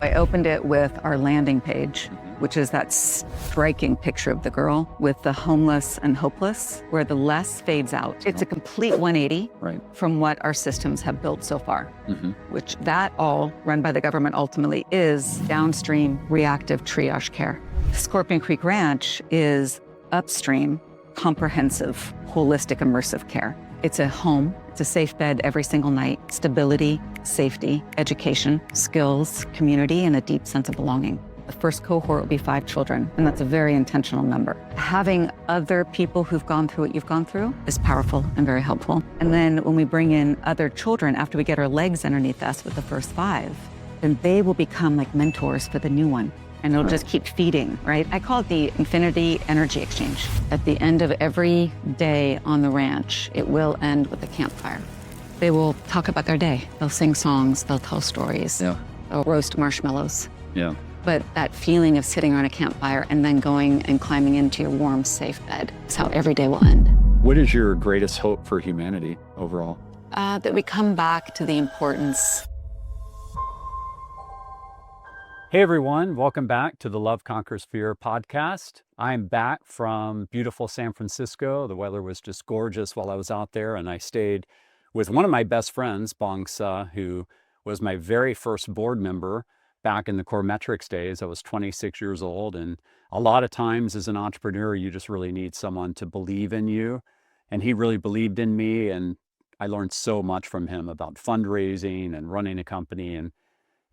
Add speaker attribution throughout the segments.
Speaker 1: I opened it with our landing page, which is that striking picture of the girl with the homeless and hopeless, where the less fades out. It's a complete 180 from what our systems have built so far, which that all run by the government ultimately is downstream reactive triage care. Scorpion Creek Ranch is upstream, comprehensive, holistic, immersive care. It's a home, it's a safe bed every single night, stability, safety, education, skills, community, and a deep sense of belonging. The first cohort will be 5 children, and that's a very intentional number. Having other people who've gone through what you've gone through is powerful and very helpful. And then when we bring in other children, after we get our legs underneath us with the first 5, then they will become like mentors for the new one. And it'll just keep feeding, right? I call it the infinity energy exchange. At the end of every day on the ranch, it will end with a campfire. They will talk about their day. They'll sing songs, they'll tell stories, they'll roast marshmallows. But that feeling of sitting around a campfire and then going and climbing into your warm, safe bed is how every day will end.
Speaker 2: What is your greatest hope for humanity overall?
Speaker 1: That we come back to the importance.
Speaker 2: Hey everyone, welcome back to the Love Conquers Fear podcast. I'm back from beautiful San Francisco. The weather was just gorgeous while I was out there, and I stayed with one of my best friends, Bong Sa, who was my very first board member back in the Core Metrics days. I was 26 years old, and a lot of times as an entrepreneur, you just really need someone to believe in you. And he really believed in me, and I learned so much from him about fundraising and running a company. And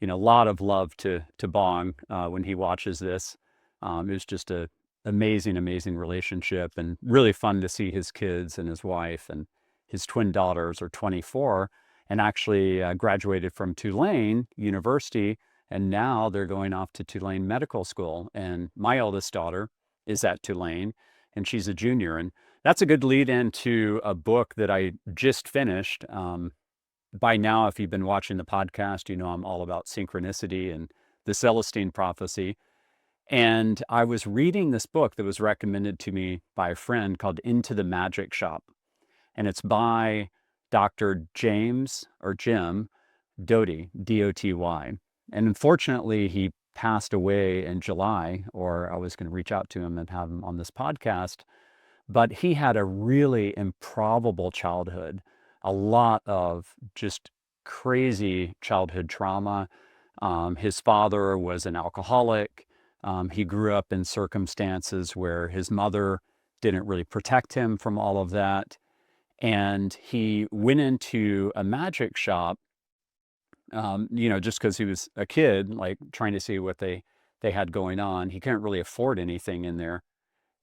Speaker 2: a lot of love to Bong when he watches this. It was just an amazing relationship, and really fun to see his kids and his wife, and his twin daughters are 24 and actually graduated from Tulane University, and now they're going off to Tulane Medical School. And my eldest daughter is at Tulane, and she's a junior. And that's a good lead into a book that I just finished. By now, if you've been watching the podcast, you know I'm all about synchronicity and the Celestine prophecy. And I was reading this book that was recommended to me by a friend called Into the Magic Shop. And it's by Dr. James or Jim Doty, D-O-T-Y. And unfortunately, he passed away in July, or I was going to reach out to him and have him on this podcast. But he had a really improbable childhood. A lot of just crazy childhood trauma. His father was an alcoholic. He grew up in circumstances where his mother didn't really protect him from all of that. And he went into a magic shop, just because he was a kid, like trying to see what they had going on. He couldn't really afford anything in there.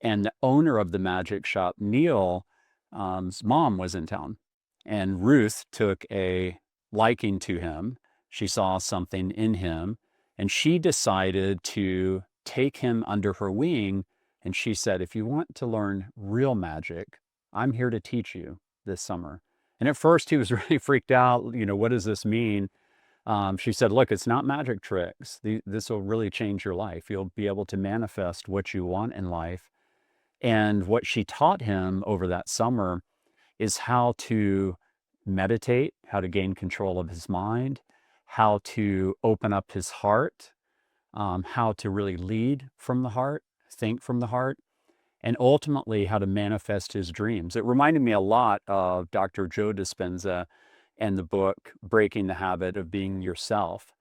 Speaker 2: And the owner of the magic shop, Neil's mom was in town. And Ruth took a liking to him. She saw something in him, and she decided to take him under her wing. And she said, if you want to learn real magic, I'm here to teach you this summer. And at first he was really freaked out. What does this mean? She said, look, it's not magic tricks. This will really change your life. You'll be able to manifest what you want in life. And what she taught him over that summer is how to meditate, how to gain control of his mind, how to open up his heart, how to really lead from the heart, think from the heart, and ultimately how to manifest his dreams. It reminded me a lot of Dr. Joe Dispenza and the book Breaking the Habit of Being Yourself.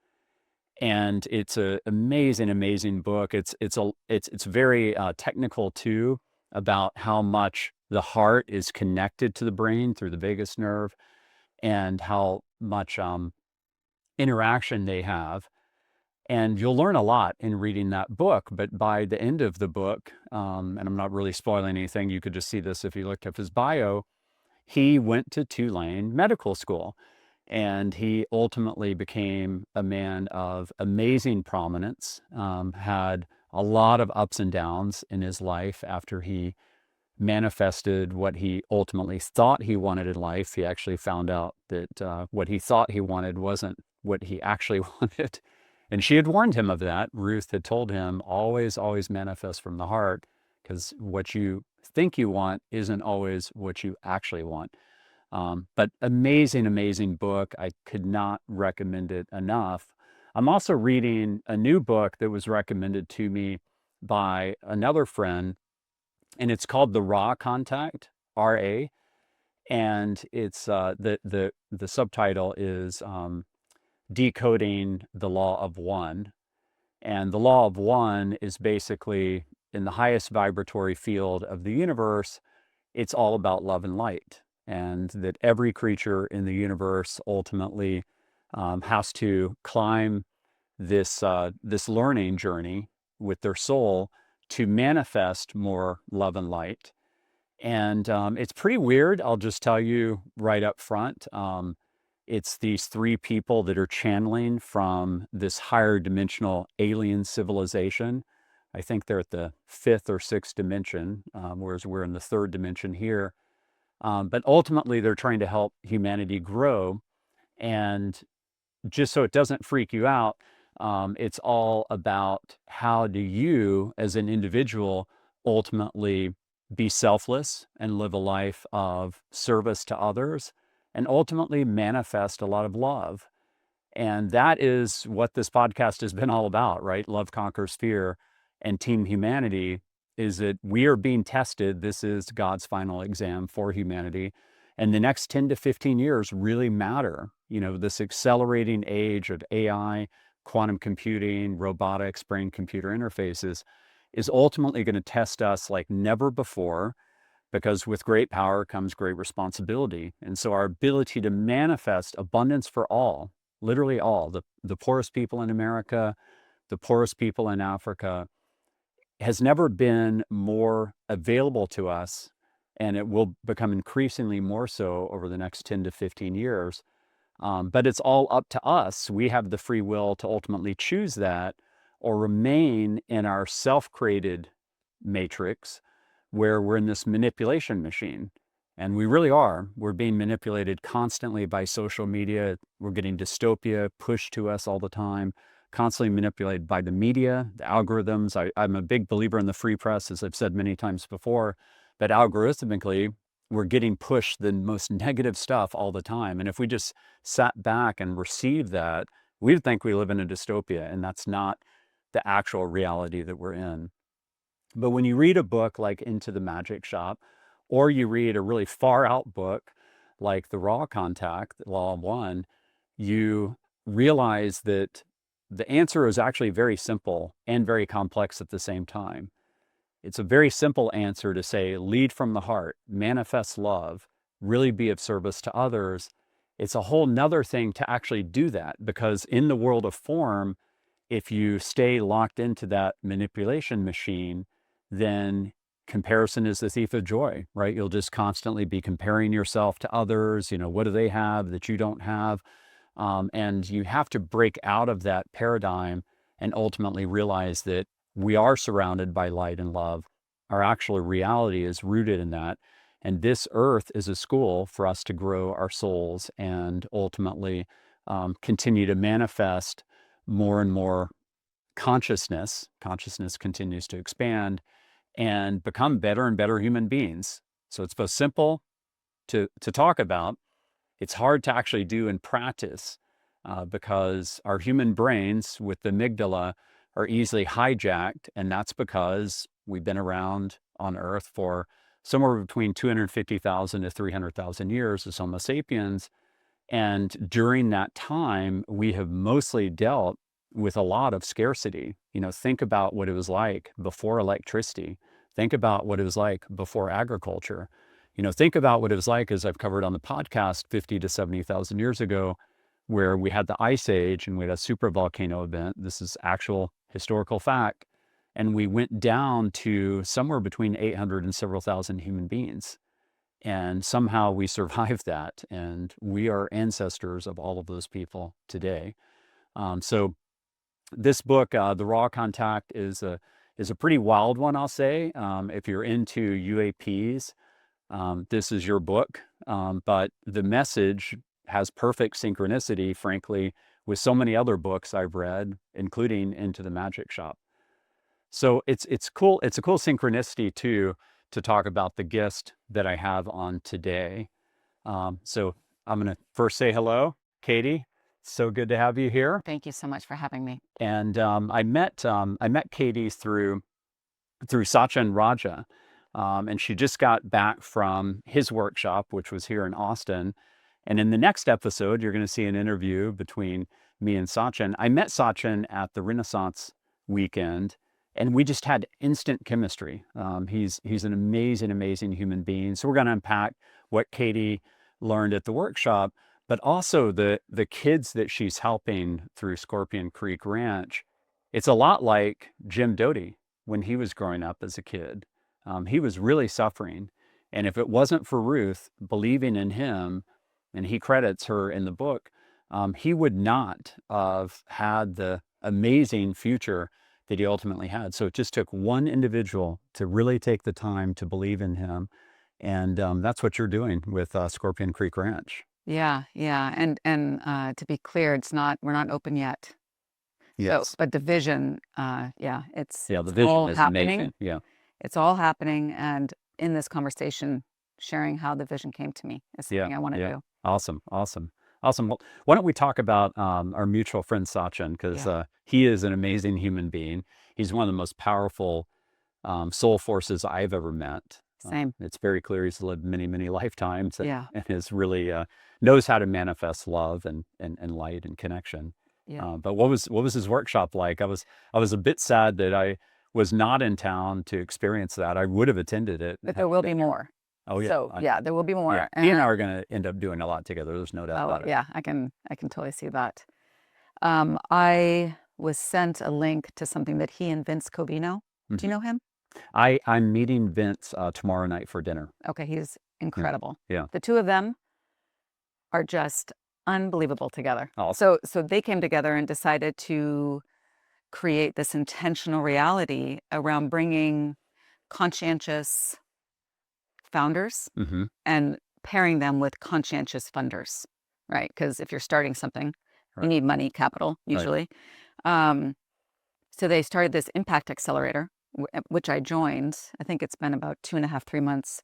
Speaker 2: And it's an amazing book. It's very technical too, about how much the heart is connected to the brain through the vagus nerve, and how much interaction they have. And you'll learn a lot in reading that book. But by the end of the book, and I'm not really spoiling anything, you could just see this if you looked up his bio, he went to Tulane Medical School. And he ultimately became a man of amazing prominence, had a lot of ups and downs in his life after he manifested what he ultimately thought he wanted in life. He actually found out that what he thought he wanted wasn't what he actually wanted. And she had warned him of that. Ruth had told him, always manifest from the heart, because what you think you want isn't always what you actually want. But amazing book. I could not recommend it enough. I'm also reading a new book that was recommended to me by another friend, and it's called The Raw Contact, RA, and it's the subtitle is Decoding the Law of One. And the law of one is basically in the highest vibratory field of the universe, it's all about love and light, and that every creature in the universe ultimately has to climb this learning journey with their soul to manifest more love and light. And it's pretty weird. I'll just tell you right up front. It's these three people that are channeling from this higher dimensional alien civilization. I think they're at the fifth or sixth dimension, whereas we're in the third dimension here. But ultimately, they're trying to help humanity grow. And just so it doesn't freak you out, it's all about how do you, as an individual, ultimately be selfless and live a life of service to others, and ultimately manifest a lot of love. And that is what this podcast has been all about, right? Love Conquers Fear and Team Humanity is that we are being tested. This is God's final exam for humanity. And the next 10 to 15 years really matter. You know, this accelerating age of AI, quantum computing, robotics, brain-computer interfaces is ultimately going to test us like never before, because with great power comes great responsibility. And so our ability to manifest abundance for all, literally all, the poorest people in America, the poorest people in Africa, has never been more available to us, and it will become increasingly more so over the next 10 to 15 years. But it's all up to us. We have the free will to ultimately choose that or remain in our self-created matrix where we're in this manipulation machine. And we really are. We're being manipulated constantly by social media. We're getting dystopia pushed to us all the time, constantly manipulated by the media, the algorithms. I'm a big believer in the free press, as I've said many times before, but algorithmically, we're getting pushed the most negative stuff all the time. And if we just sat back and received that, we'd think we live in a dystopia, and that's not the actual reality that we're in. But when you read a book like Into the Magic Shop, or you read a really far out book like The Raw Contact, The Law of One, you realize that the answer is actually very simple and very complex at the same time. It's a very simple answer to say, lead from the heart, manifest love, really be of service to others. It's a whole nother thing to actually do that, because in the world of form, if you stay locked into that manipulation machine, then comparison is the thief of joy, right? You'll just constantly be comparing yourself to others. You know, what do they have that you don't have? And you have to break out of that paradigm and ultimately realize that we are surrounded by light and love. Our actual reality is rooted in that. And this earth is a school for us to grow our souls and ultimately continue to manifest more and more consciousness. Consciousness continues to expand and become better and better human beings. So it's both simple to talk about. It's hard to actually do in practice because our human brains with the amygdala are easily hijacked. And that's because we've been around on Earth for somewhere between 250,000 to 300,000 years as Homo sapiens. And during that time, we have mostly dealt with a lot of scarcity. You know, think about what it was like before electricity. Think about what it was like before agriculture. You know, think about what it was like, as I've covered on the podcast, 50 to 70,000 years ago, where we had the Ice Age and we had a supervolcano event. This is actual historical fact. And we went down to somewhere between 800 and several thousand human beings. And somehow we survived that. And we are ancestors of all of those people today. So this book, The Raw Contact, is a pretty wild one, I'll say. If you're into UAPs, this is your book. But the message has perfect synchronicity, frankly, with so many other books I've read, including Into the Magic Shop. So it's cool. It's a cool synchronicity too, to talk about the guest that I have on today. So I'm going to first say hello, Katie. So good to have you here.
Speaker 1: Thank you so much for having me.
Speaker 2: And I met Katie through Satyen Raja, and she just got back from his workshop, which was here in Austin. And in the next episode, you're going to see an interview between me and Satyen. I met Satyen at the Renaissance weekend, and we just had instant chemistry. He's an amazing human being. So we're going to unpack what Katie learned at the workshop, but also the kids that she's helping through Scorpion Creek Ranch. It's a lot like Jim Doty when he was growing up as a kid. He was really suffering. And if it wasn't for Ruth believing in him, and he credits her in the book, he would not have had the amazing future that he ultimately had. So it just took one individual to really take the time to believe in him. And that's what you're doing with Scorpion Creek Ranch.
Speaker 1: Yeah. And to be clear, we're not open yet.
Speaker 2: Yes.
Speaker 1: So, but the vision, it's
Speaker 2: the vision
Speaker 1: all
Speaker 2: is
Speaker 1: happening.
Speaker 2: amazing. Yeah.
Speaker 1: It's all happening. And in this conversation, sharing how the vision came to me is something I want to do.
Speaker 2: Awesome. Well, why don't we talk about our mutual friend Satyen, because he is an amazing human being. He's one of the most powerful soul forces I've ever met.
Speaker 1: Same.
Speaker 2: It's very clear he's lived many lifetimes and,
Speaker 1: Yeah.
Speaker 2: is really knows how to manifest love and light and connection.
Speaker 1: Yeah.
Speaker 2: But what was his workshop like? I was a bit sad that I was not in town to experience that. I would have attended it.
Speaker 1: But there will be more.
Speaker 2: Oh yeah.
Speaker 1: So there will be more.
Speaker 2: Yeah. He and I are going to end up doing a lot together. There's no doubt about it.
Speaker 1: Yeah, I can totally see that. I was sent a link to something that he and Vince Covino. Do you know him?
Speaker 2: I'm meeting Vince tomorrow night for dinner.
Speaker 1: Okay, he's incredible.
Speaker 2: Yeah.
Speaker 1: The two of them are just unbelievable together.
Speaker 2: Awesome.
Speaker 1: So they came together and decided to create this intentional reality around bringing conscientious founders and pairing them with conscientious funders, right? Because if you're starting something, you need money, capital, usually. Right. So they started this impact accelerator, which I joined. I think it's been about 2.5, 3 months,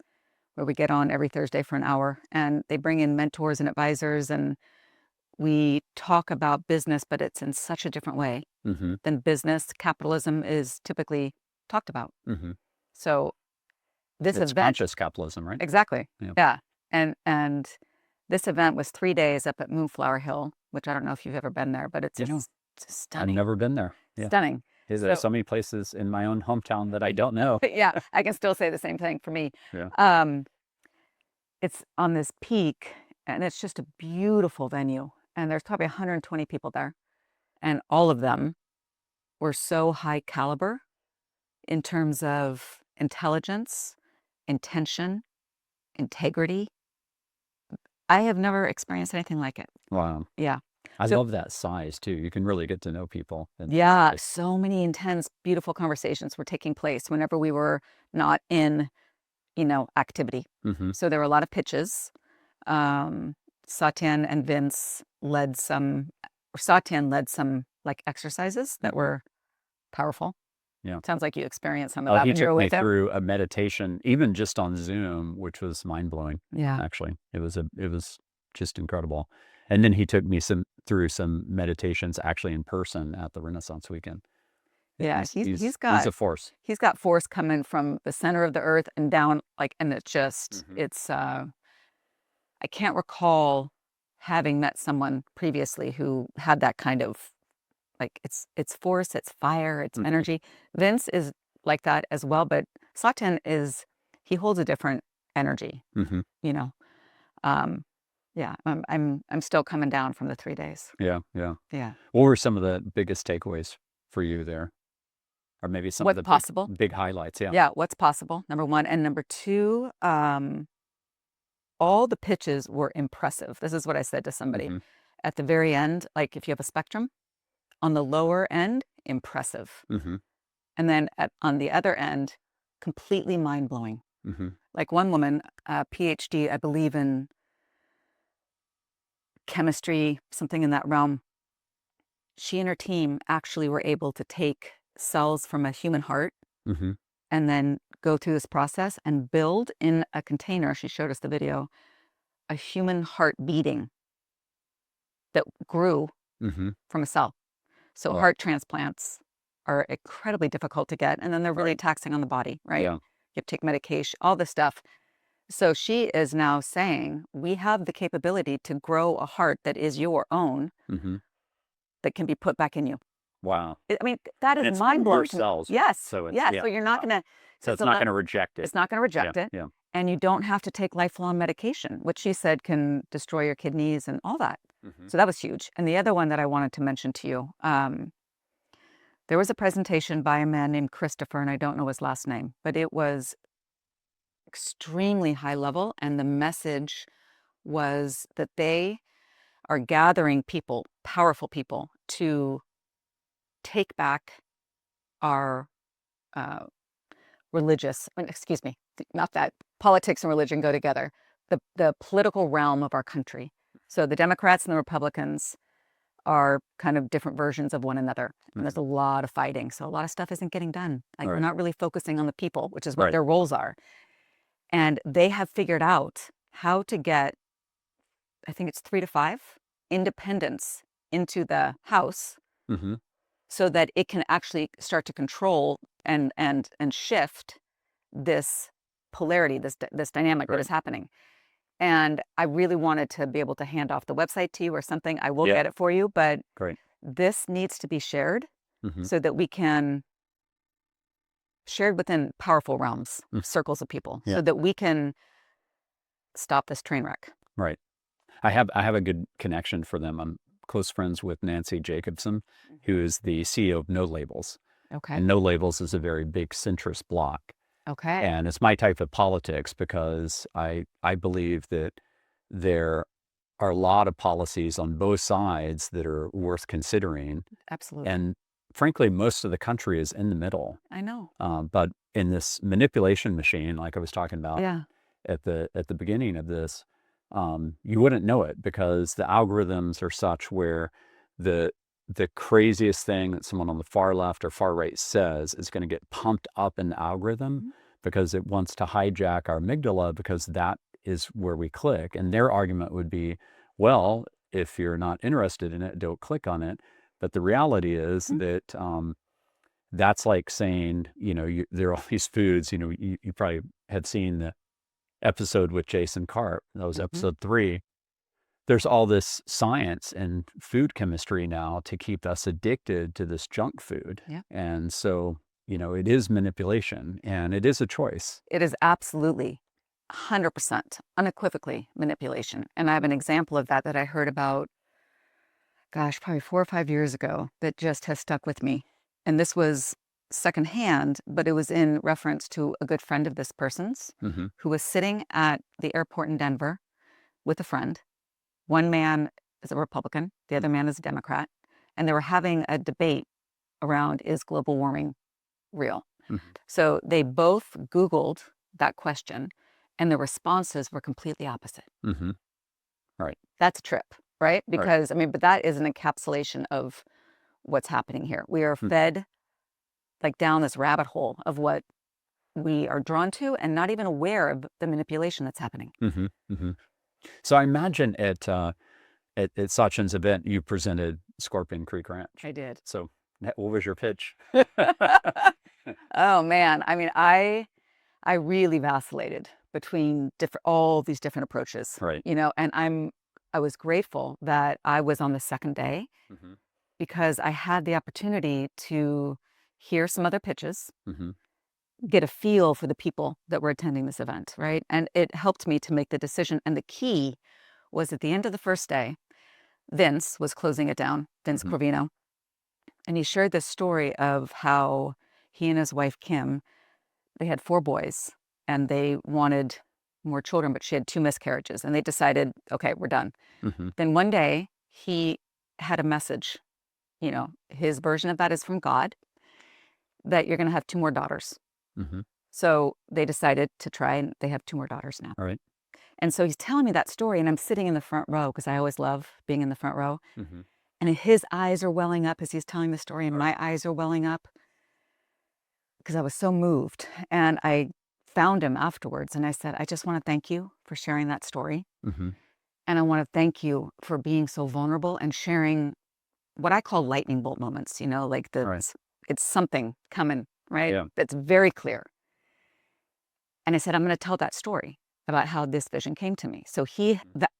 Speaker 1: where we get on every Thursday for an hour, and they bring in mentors and advisors, and we talk about business, but it's in such a different way than business capitalism is typically talked about. So this
Speaker 2: it's
Speaker 1: event,
Speaker 2: conscious capitalism, right?
Speaker 1: Exactly. Yeah. And this event was 3 days up at Moonflower Hill, which I don't know if you've ever been there, but it's just stunning.
Speaker 2: I've never been there. Yeah.
Speaker 1: Stunning.
Speaker 2: There's so many places in my own hometown that I don't know.
Speaker 1: Yeah, I can still say the same thing for me.
Speaker 2: Yeah.
Speaker 1: It's on this peak, and it's just a beautiful venue. And there's probably 120 people there. And all of them were so high caliber in terms of intelligence, intention, integrity. I have never experienced anything like it.
Speaker 2: Wow.
Speaker 1: Yeah.
Speaker 2: I love that size too. You can really get to know people.
Speaker 1: Yeah. So many intense, beautiful conversations were taking place whenever we were not in, activity. So there were a lot of pitches. Satyen and Vince Satyen led some like exercises that were powerful. Yeah. Sounds like you experienced some of that.
Speaker 2: He took me through a meditation, even just on Zoom, which was mind blowing.
Speaker 1: Yeah.
Speaker 2: Actually, it was just incredible. And then he took me through some meditations actually in person at the Renaissance weekend.
Speaker 1: Yeah, he's
Speaker 2: a force.
Speaker 1: He's got force coming from the center of the earth and down, and it's just it's. I can't recall having met someone previously who had that kind of it's force, it's fire, it's energy. Vince is like that as well, but Satyen he holds a different energy. Yeah, I'm still coming down from the 3 days.
Speaker 2: Yeah. What were some of the biggest takeaways for you there? Or maybe some of the big highlights? Yeah.
Speaker 1: Yeah, what's possible, number one. And number two, all the pitches were impressive. This is what I said to somebody. At the very end, like if you have a spectrum, on the lower end, impressive. And then on the other end, completely mind-blowing. Like one woman, PhD, I believe in chemistry, something in that realm, she and her team actually were able to take cells from a human heart and then go through this process and build in a container, she showed us the video, a human heart beating that grew
Speaker 2: Mm-hmm.
Speaker 1: from a cell. So
Speaker 2: Wow.
Speaker 1: heart transplants are incredibly difficult to get, and then they're really taxing on the body, right?
Speaker 2: Yeah.
Speaker 1: You have to take medication, all this stuff. So she is now saying, we have the capability to grow a heart that is your own,
Speaker 2: Mm-hmm.
Speaker 1: that can be put back in you.
Speaker 2: Wow.
Speaker 1: I mean, that
Speaker 2: And
Speaker 1: is
Speaker 2: it's
Speaker 1: mind
Speaker 2: from your
Speaker 1: blowing.
Speaker 2: cells.
Speaker 1: Yes,
Speaker 2: So it's,
Speaker 1: yes.
Speaker 2: yeah.
Speaker 1: So you're not
Speaker 2: Wow.
Speaker 1: gonna.
Speaker 2: So it's not going to reject it.
Speaker 1: It's not gonna reject
Speaker 2: Yeah.
Speaker 1: it,
Speaker 2: Yeah.
Speaker 1: and you don't have to take lifelong medication, which she said can destroy your kidneys and all that.
Speaker 2: Mm-hmm.
Speaker 1: So that was huge. And the other one that I wanted to mention to you, there was a presentation by a man named Christopher, and I don't know his last name, but it was extremely high level, and the message was that they are gathering people, powerful people, to take back our excuse me, not that politics and religion go together, the political realm of our country. So the Democrats and the Republicans are kind of different versions of one another. And there's a lot of fighting. So a lot of stuff isn't getting done. Like we're not really focusing on the people, which is what their roles are. And they have figured out how to get, I think it's 3 to 5 independents into the House,
Speaker 2: Mm-hmm.
Speaker 1: so that it can actually start to control and shift this polarity, this dynamic that is happening. And I really wanted to be able to hand off the website to you or something. I will get it for you, but this needs to be shared so that we can shared within powerful realms, circles of people, so that we can stop this train wreck.
Speaker 2: Right. I have a good connection for them. I'm close friends with Nancy Jacobson, who is the CEO of No Labels.
Speaker 1: Okay.
Speaker 2: And No Labels is a very big centrist bloc.
Speaker 1: Okay.
Speaker 2: And it's my type of politics because I believe that there are a lot of policies on both sides that are worth considering.
Speaker 1: Absolutely.
Speaker 2: And frankly, most of the country is in the middle.
Speaker 1: I know.
Speaker 2: But in this manipulation machine, like I was talking about at the beginning of this, you wouldn't know it because the algorithms are such where the craziest thing that someone on the far left or far right says is going to get pumped up in the algorithm because it wants to hijack our amygdala because that is where we click. And their argument would be, well, if you're not interested in it, don't click on it. But the reality is that that's like saying, there are all these foods, you probably have seen the episode with Jason Karp. That was episode 3. There's all this science and food chemistry now to keep us addicted to this junk food.
Speaker 1: Yeah.
Speaker 2: And so, it is manipulation and it is a choice.
Speaker 1: It is absolutely 100% unequivocally manipulation. And I have an example of that I heard about, gosh, probably 4 or 5 years ago that just has stuck with me. And this was secondhand, but it was in reference to a good friend of this person's who was sitting at the airport in Denver with a friend. One man is a Republican, the other man is a Democrat, and they were having a debate around, is global warming real? So they both Googled that question, and the responses were completely opposite.
Speaker 2: Right.
Speaker 1: That's a trip, right? Because, but that is an encapsulation of what's happening here. We are fed like down this rabbit hole of what we are drawn to and not even aware of the manipulation that's happening.
Speaker 2: So I imagine at Satyen's event, you presented Scorpion Creek Ranch.
Speaker 1: I did.
Speaker 2: So what was your pitch?
Speaker 1: Oh man, I really vacillated between all these different approaches.
Speaker 2: Right.
Speaker 1: And I was grateful that I was on the second day because I had the opportunity to hear some other pitches, get a feel for the people that were attending this event, right? And it helped me to make the decision. And the key was at the end of the first day, Vince was closing it down, Vince Covino. And he shared this story of how he and his wife, Kim, they had 4 boys and they wanted more children, but she had 2 miscarriages. And they decided, okay, we're done. Then one day he had a message, his version of that is from God, that you're going to have 2 more daughters. So they decided to try, and they have 2 more daughters now.
Speaker 2: All right.
Speaker 1: And so he's telling me that story, and I'm sitting in the front row because I always love being in the front row. And his eyes are welling up as he's telling the story, and my eyes are welling up because I was so moved. And I found him afterwards, and I said, I just want to thank you for sharing that story. And I want to thank you for being so vulnerable and sharing what I call lightning bolt moments, like it's something coming, right?
Speaker 2: Yeah.
Speaker 1: That's very clear. And I said, I'm going to tell that story about how this vision came to me. So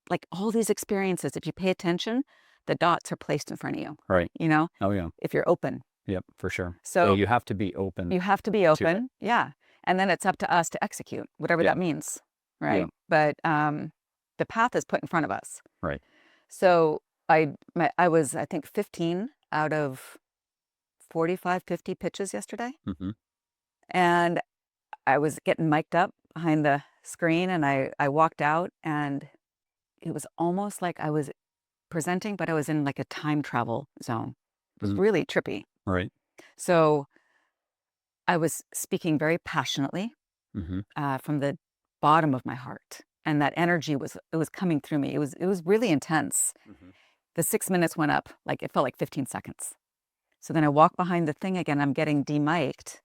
Speaker 1: like all these experiences, if you pay attention, the dots are placed in front of you.
Speaker 2: Right.
Speaker 1: You know?
Speaker 2: Oh, yeah.
Speaker 1: If you're open.
Speaker 2: Yep, for sure.
Speaker 1: So
Speaker 2: you have to be open.
Speaker 1: You have to be open. Yeah. And then it's up to us to execute, whatever that means. Right.
Speaker 2: Yeah.
Speaker 1: But the path is put in front of us.
Speaker 2: Right.
Speaker 1: So I was, I think, 15 out of 45, 50 pitches yesterday.
Speaker 2: Mm-hmm.
Speaker 1: And I was getting mic'd up behind the screen, and I walked out, and it was almost like I was presenting, but I was in like a time travel zone. It was really trippy.
Speaker 2: Right.
Speaker 1: So I was speaking very passionately from the bottom of my heart, and that energy was coming through me. It was really intense. The 6 minutes went up, like it felt like 15 seconds. So then I walk behind the thing again. I'm getting demiked,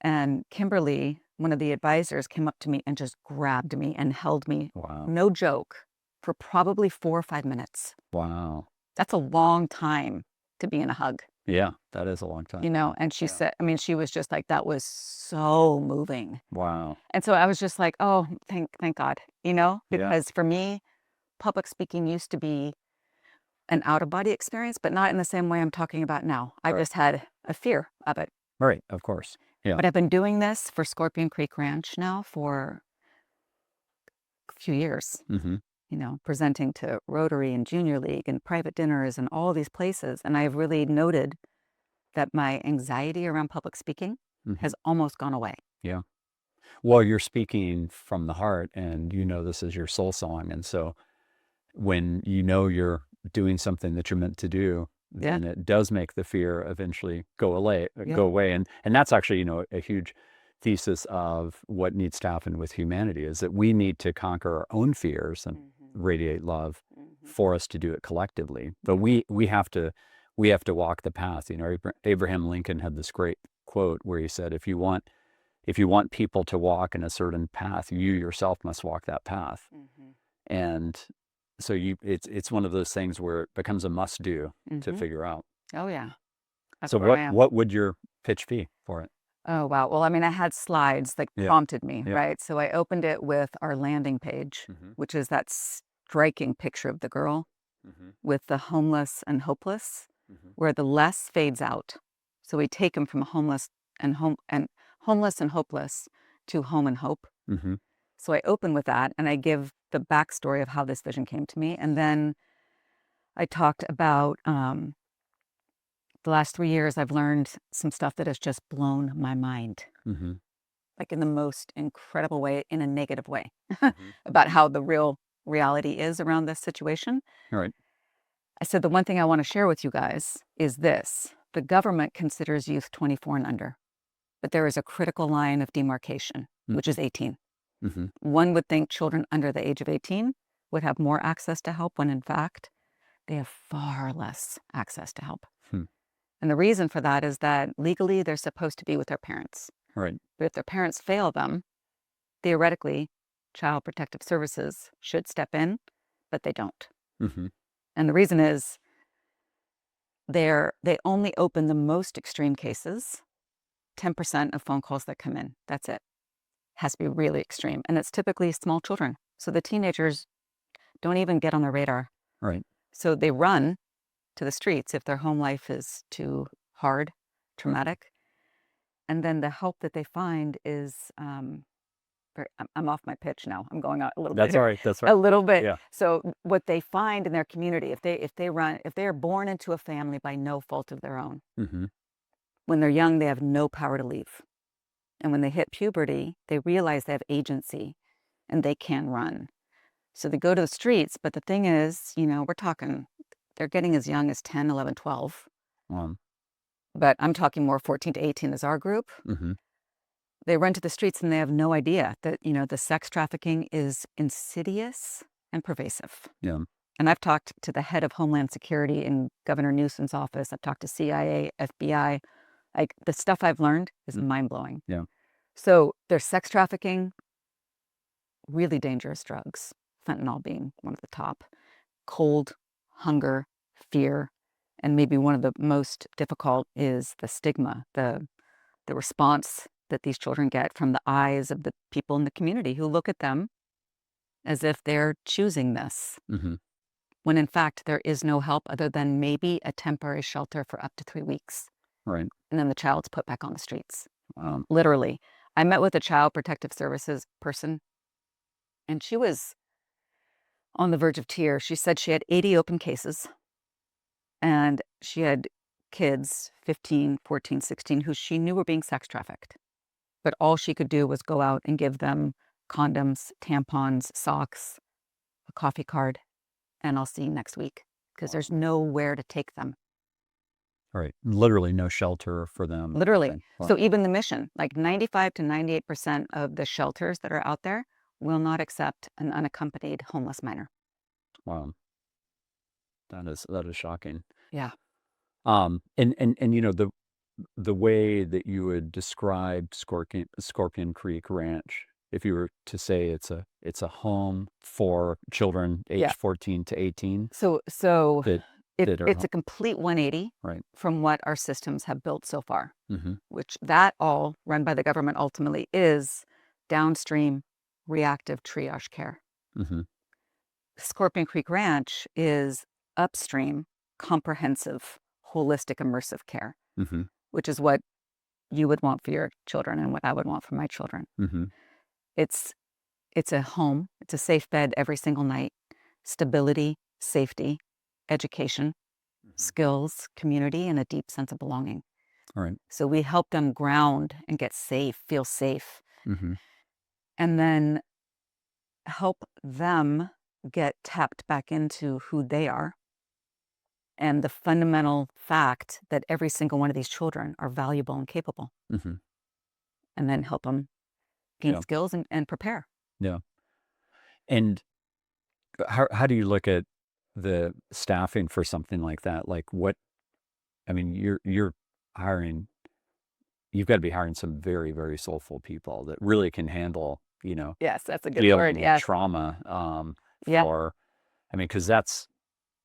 Speaker 1: and Kimberly, one of the advisors, came up to me and just grabbed me and held me.
Speaker 2: Wow.
Speaker 1: No joke, for probably 4 or 5 minutes.
Speaker 2: Wow.
Speaker 1: That's a long time to be in a hug.
Speaker 2: Yeah, that is a long time.
Speaker 1: And she said, she was just like, that was so moving.
Speaker 2: Wow.
Speaker 1: And so I was just like, oh, thank God, because for me, public speaking used to be an out-of-body experience, but not in the same way I'm talking about now. I just had a fear of it.
Speaker 2: Right, of course. Yeah.
Speaker 1: But I've been doing this for Scorpion Creek Ranch now for a few years. Presenting to Rotary and Junior League and private dinners and all these places. And I've really noted that my anxiety around public speaking has almost gone away.
Speaker 2: Yeah. Well, you're speaking from the heart, and this is your soul song. And so when you're doing something that you're meant to do, then it does make the fear eventually go away. And that's actually, a huge thesis of what needs to happen with humanity, is that we need to conquer our own fears and radiate love for us to do it collectively. But we have to walk the path. Abraham Lincoln had this great quote where he said, if you want people to walk in a certain path, you yourself must walk that path. And so it's one of those things where it becomes a must do to figure out.
Speaker 1: Oh yeah. That's
Speaker 2: so what would your pitch be for it?
Speaker 1: Oh wow. Well, I had slides that prompted me, right? So I opened it with our landing page, which is that striking picture of the girl with the homeless and hopeless, where the less fades out. So we take them from homeless and hopeless to home and hope. So I open with that, and I give the backstory of how this vision came to me. And then I talked about the last 3 years, I've learned some stuff that has just blown my mind, like in the most incredible way, in a negative way, about how the real reality is around this situation.
Speaker 2: All right.
Speaker 1: I said, the one thing I want to share with you guys is this. The government considers youth 24 and under, but there is a critical line of demarcation, which is 18. One would think children under the age of 18 would have more access to help, when in fact, they have far less access to help. And the reason for that is that legally they're supposed to be with their parents.
Speaker 2: Right.
Speaker 1: But if their parents fail them, theoretically, Child Protective Services should step in, but they don't. And the reason is they only open the most extreme cases, 10% of phone calls that come in. That's it. Has to be really extreme. And it's typically small children. So the teenagers don't even get on the radar.
Speaker 2: Right.
Speaker 1: So they run to the streets if their home life is too hard, traumatic. And then the help that they find is, I'm off my pitch now. I'm going out a little bit.
Speaker 2: That's all right. That's right.
Speaker 1: A little bit.
Speaker 2: Yeah.
Speaker 1: So what they find in their community, if they are born into a family by no fault of their own, when they're young, they have no power to leave. And when they hit puberty, they realize they have agency and they can run. So they go to the streets. But the thing is, we're talking, they're getting as young as 10, 11, 12. But I'm talking more 14 to 18 is our group. They run to the streets and they have no idea that, the sex trafficking is insidious and pervasive.
Speaker 2: Yeah.
Speaker 1: And I've talked to the head of Homeland Security in Governor Newsom's office. I've talked to CIA, FBI. Like, the stuff I've learned is mind-blowing.
Speaker 2: Yeah.
Speaker 1: So there's sex trafficking, really dangerous drugs, fentanyl being one of the top, cold, hunger, fear, and maybe one of the most difficult is the stigma, the response that these children get from the eyes of the people in the community who look at them as if they're choosing this, when in fact there is no help other than maybe a temporary shelter for up to 3 weeks.
Speaker 2: Right.
Speaker 1: And then the child's put back on the streets.
Speaker 2: Wow.
Speaker 1: Literally. I met with a child protective services person, and she was on the verge of tears. She said she had 80 open cases, and she had kids, 15, 14, 16, who she knew were being sex trafficked. But all she could do was go out and give them condoms, tampons, socks, a coffee card, and I'll see you next week, because there's nowhere to take them.
Speaker 2: Right. Literally no shelter for them.
Speaker 1: Literally.
Speaker 2: Wow.
Speaker 1: So even the mission, like 95 to 98% of the shelters that are out there will not accept an unaccompanied homeless minor.
Speaker 2: Wow. That is shocking.
Speaker 1: Yeah.
Speaker 2: And you know, the way that you would describe Scorpion Creek Ranch, if you were to say it's a home for children aged 14 to 18.
Speaker 1: So it's a complete 180
Speaker 2: right.
Speaker 1: from what our systems have built so far, which that all run by the government ultimately is downstream reactive triage care. Scorpion Creek Ranch is upstream comprehensive holistic immersive care, which is what you would want for your children and what I would want for my children. It's a home. It's a safe bed every single night. Stability, safety, education, skills, community, and a deep sense of belonging.
Speaker 2: All right.
Speaker 1: So we help them ground and get safe, feel safe, and then help them get tapped back into who they are and the fundamental fact that every single one of these children are valuable and capable, and then help them gain skills and prepare.
Speaker 2: Yeah. And how do you look at the staffing for something like that? Like I mean, you're hiring, you've got to be hiring some very, very soulful people that really can handle, you know,
Speaker 1: yes, that's a good word. Yes.
Speaker 2: Trauma. I mean, because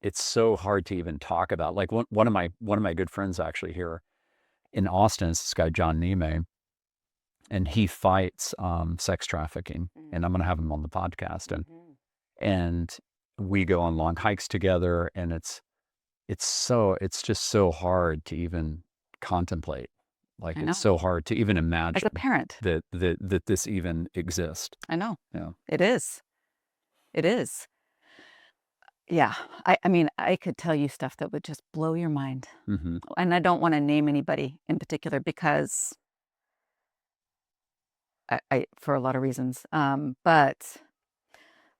Speaker 2: it's so hard to even talk about. Like one of my good friends actually here in Austin is this guy, John Nime, and he fights sex trafficking, and I'm going to have him on the podcast, and we go on long hikes together, and it's just so hard to even contemplate. Like it's so hard to even imagine
Speaker 1: as a parent
Speaker 2: that this even exists.
Speaker 1: I know.
Speaker 2: Yeah.
Speaker 1: It is. Yeah. I mean, I could tell you stuff that would just blow your mind. And I don't want to name anybody in particular because I for a lot of reasons. But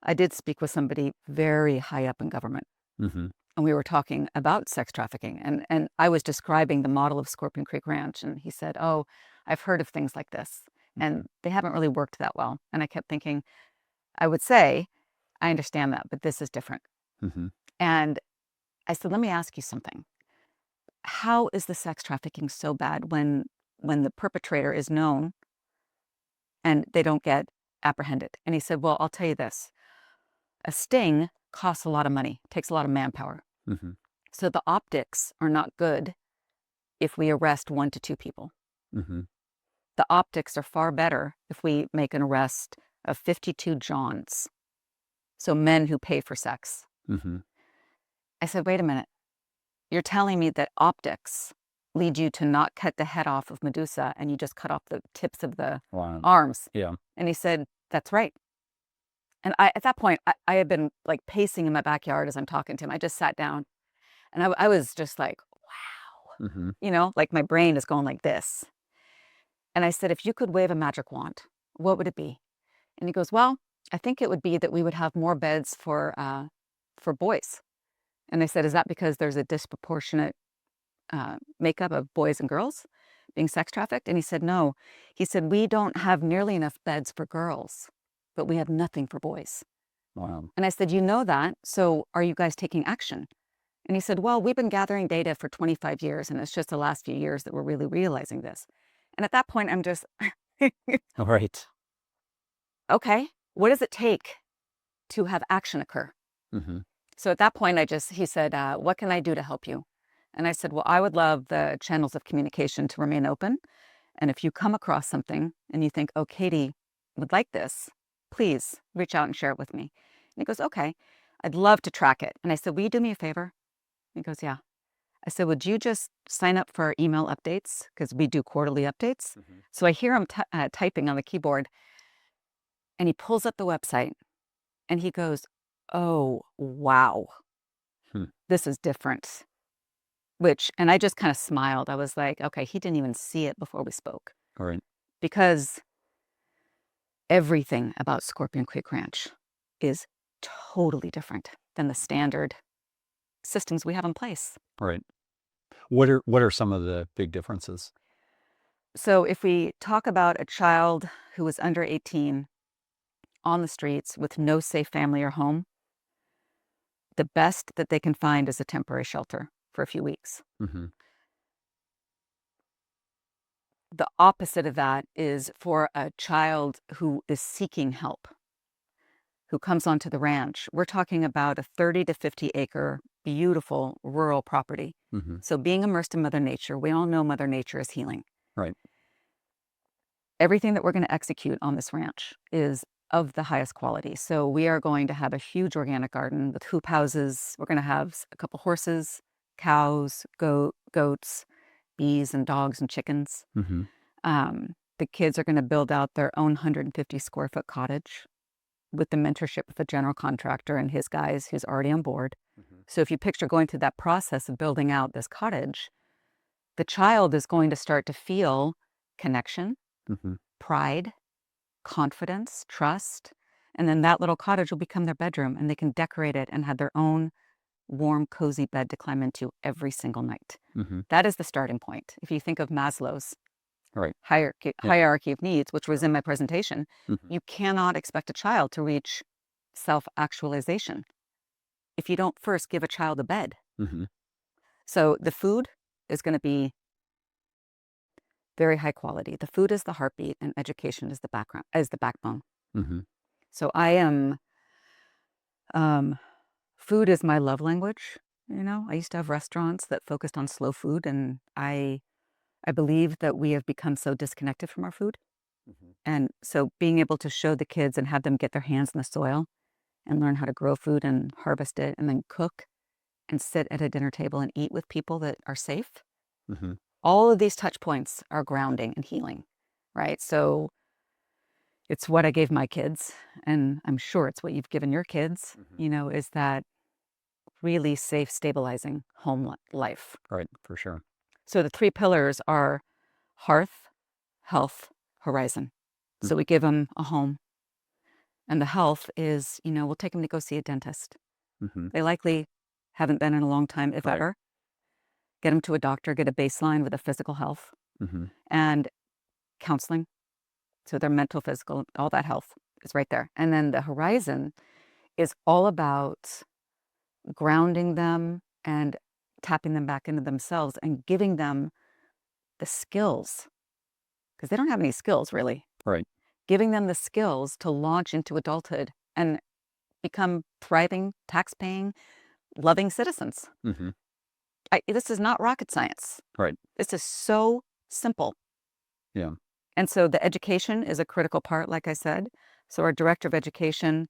Speaker 1: I did speak with somebody very high up in government. And we were talking about sex trafficking. And I was describing the model of Scorpion Creek Ranch. And he said, oh, I've heard of things like this. And they haven't really worked that well. And I kept thinking, I would say, I understand that, but this is different. And I said, let me ask you something. How is the sex trafficking so bad when the perpetrator is known and they don't get apprehended? And he said, well, I'll tell you this. A sting costs a lot of money, takes a lot of manpower. So the optics are not good if we arrest 1 to 2 people. The optics are far better if we make an arrest of 52 Johns. So men who pay for sex. I said, wait a minute. You're telling me that optics lead you to not cut the head off of Medusa and you just cut off the tips of the arms.
Speaker 2: Yeah.
Speaker 1: And he said, that's right. And at that point, I had been like pacing in my backyard as I'm talking to him. I just sat down and I was just like, wow. You know, like my brain is going like this. And I said, if you could wave a magic wand, what would it be? And he goes, well, I think it would be that we would have more beds for boys. And I said, is that because there's a disproportionate makeup of boys and girls being sex trafficked? And he said, no. He said, we don't have nearly enough beds for girls, but we have nothing for boys.
Speaker 2: Wow.
Speaker 1: And I said, you know that, so are you guys taking action? And he said, well, we've been gathering data for 25 years, and it's just the last few years that we're really realizing this. And at that point, I'm just,
Speaker 2: All right.
Speaker 1: okay, what does it take to have action occur.
Speaker 2: Mm-hmm.
Speaker 1: So at that point, he said, what can I do to help you? And I said, well, I would love the channels of communication to remain open. And if you come across something and you think, oh, Katie would like this, please reach out and share it with me. And he goes, okay, I'd love to track it. And I said, will you do me a favor? He goes, yeah. I said, would you just sign up for our email updates? Because we do quarterly updates.
Speaker 2: Mm-hmm.
Speaker 1: So I hear him typing on the keyboard, and he pulls up the website and he goes, oh, wow, this is different. And I just kind of smiled. I was like, okay, he didn't even see it before we spoke.
Speaker 2: All right.
Speaker 1: Because everything about Scorpion Creek Ranch is totally different than the standard systems we have in place.
Speaker 2: All right. What are some of the big differences?
Speaker 1: So if we talk about a child who is under 18 on the streets with no safe family or home, the best that they can find is a temporary shelter for a few weeks.
Speaker 2: Mm-hmm.
Speaker 1: The opposite of that is for a child who is seeking help, who comes onto the ranch. We're talking about a 30 to 50 acre, beautiful rural property.
Speaker 2: Mm-hmm.
Speaker 1: So being immersed in Mother Nature, we all know Mother Nature is healing.
Speaker 2: Right.
Speaker 1: Everything that we're going to execute on this ranch is of the highest quality. So we are going to have a huge organic garden with hoop houses. We're going to have a couple horses, cows, goats, bees and dogs and chickens.
Speaker 2: Mm-hmm.
Speaker 1: The kids are going to build out their own 150 square foot cottage with the mentorship of a general contractor and his guys who's already on board. Mm-hmm. So if you picture going through that process of building out this cottage, the child is going to start to feel connection, mm-hmm. pride, confidence, trust, and then that little cottage will become their bedroom, and they can decorate it and have their own warm, cozy bed to climb into every single night. Mm-hmm. That is the starting point. If you think of Maslow's hierarchy of needs, which was in my presentation, mm-hmm. you cannot expect a child to reach self-actualization if you don't first give a child a bed. Mm-hmm. So the food is going to be very high quality. The food is the heartbeat, and education is the backbone. Mm-hmm. So I am, food is my love language. You know, I used to have restaurants that focused on slow food, and I believe that we have become so disconnected from our food. Mm-hmm. And so being able to show the kids and have them get their hands in the soil and learn how to grow food and harvest it and then cook and sit at a dinner table and eat with people that are safe. Mm-hmm. All of these touch points are grounding and healing, right? So it's what I gave my kids, and I'm sure it's what you've given your kids, mm-hmm. you know, is that really safe, stabilizing home life.
Speaker 2: Right, for sure.
Speaker 1: So the 3 pillars are hearth, health, horizon. Mm-hmm. So we give them a home. And the health is, you know, we'll take them to go see a dentist. Mm-hmm. They likely haven't been in a long time, if ever. Get them to a doctor, get a baseline with a physical health, mm-hmm. and counseling. So their mental, physical, all that health is right there. And then the horizon is all about grounding them and tapping them back into themselves and giving them the skills, because they don't have any skills really.
Speaker 2: Right. Giving
Speaker 1: them the skills to launch into adulthood and become thriving, tax-paying, loving citizens. Mm-hmm. This is not rocket science.
Speaker 2: Right.
Speaker 1: This is so simple.
Speaker 2: Yeah.
Speaker 1: And so the education is a critical part, like I said. So our director of education,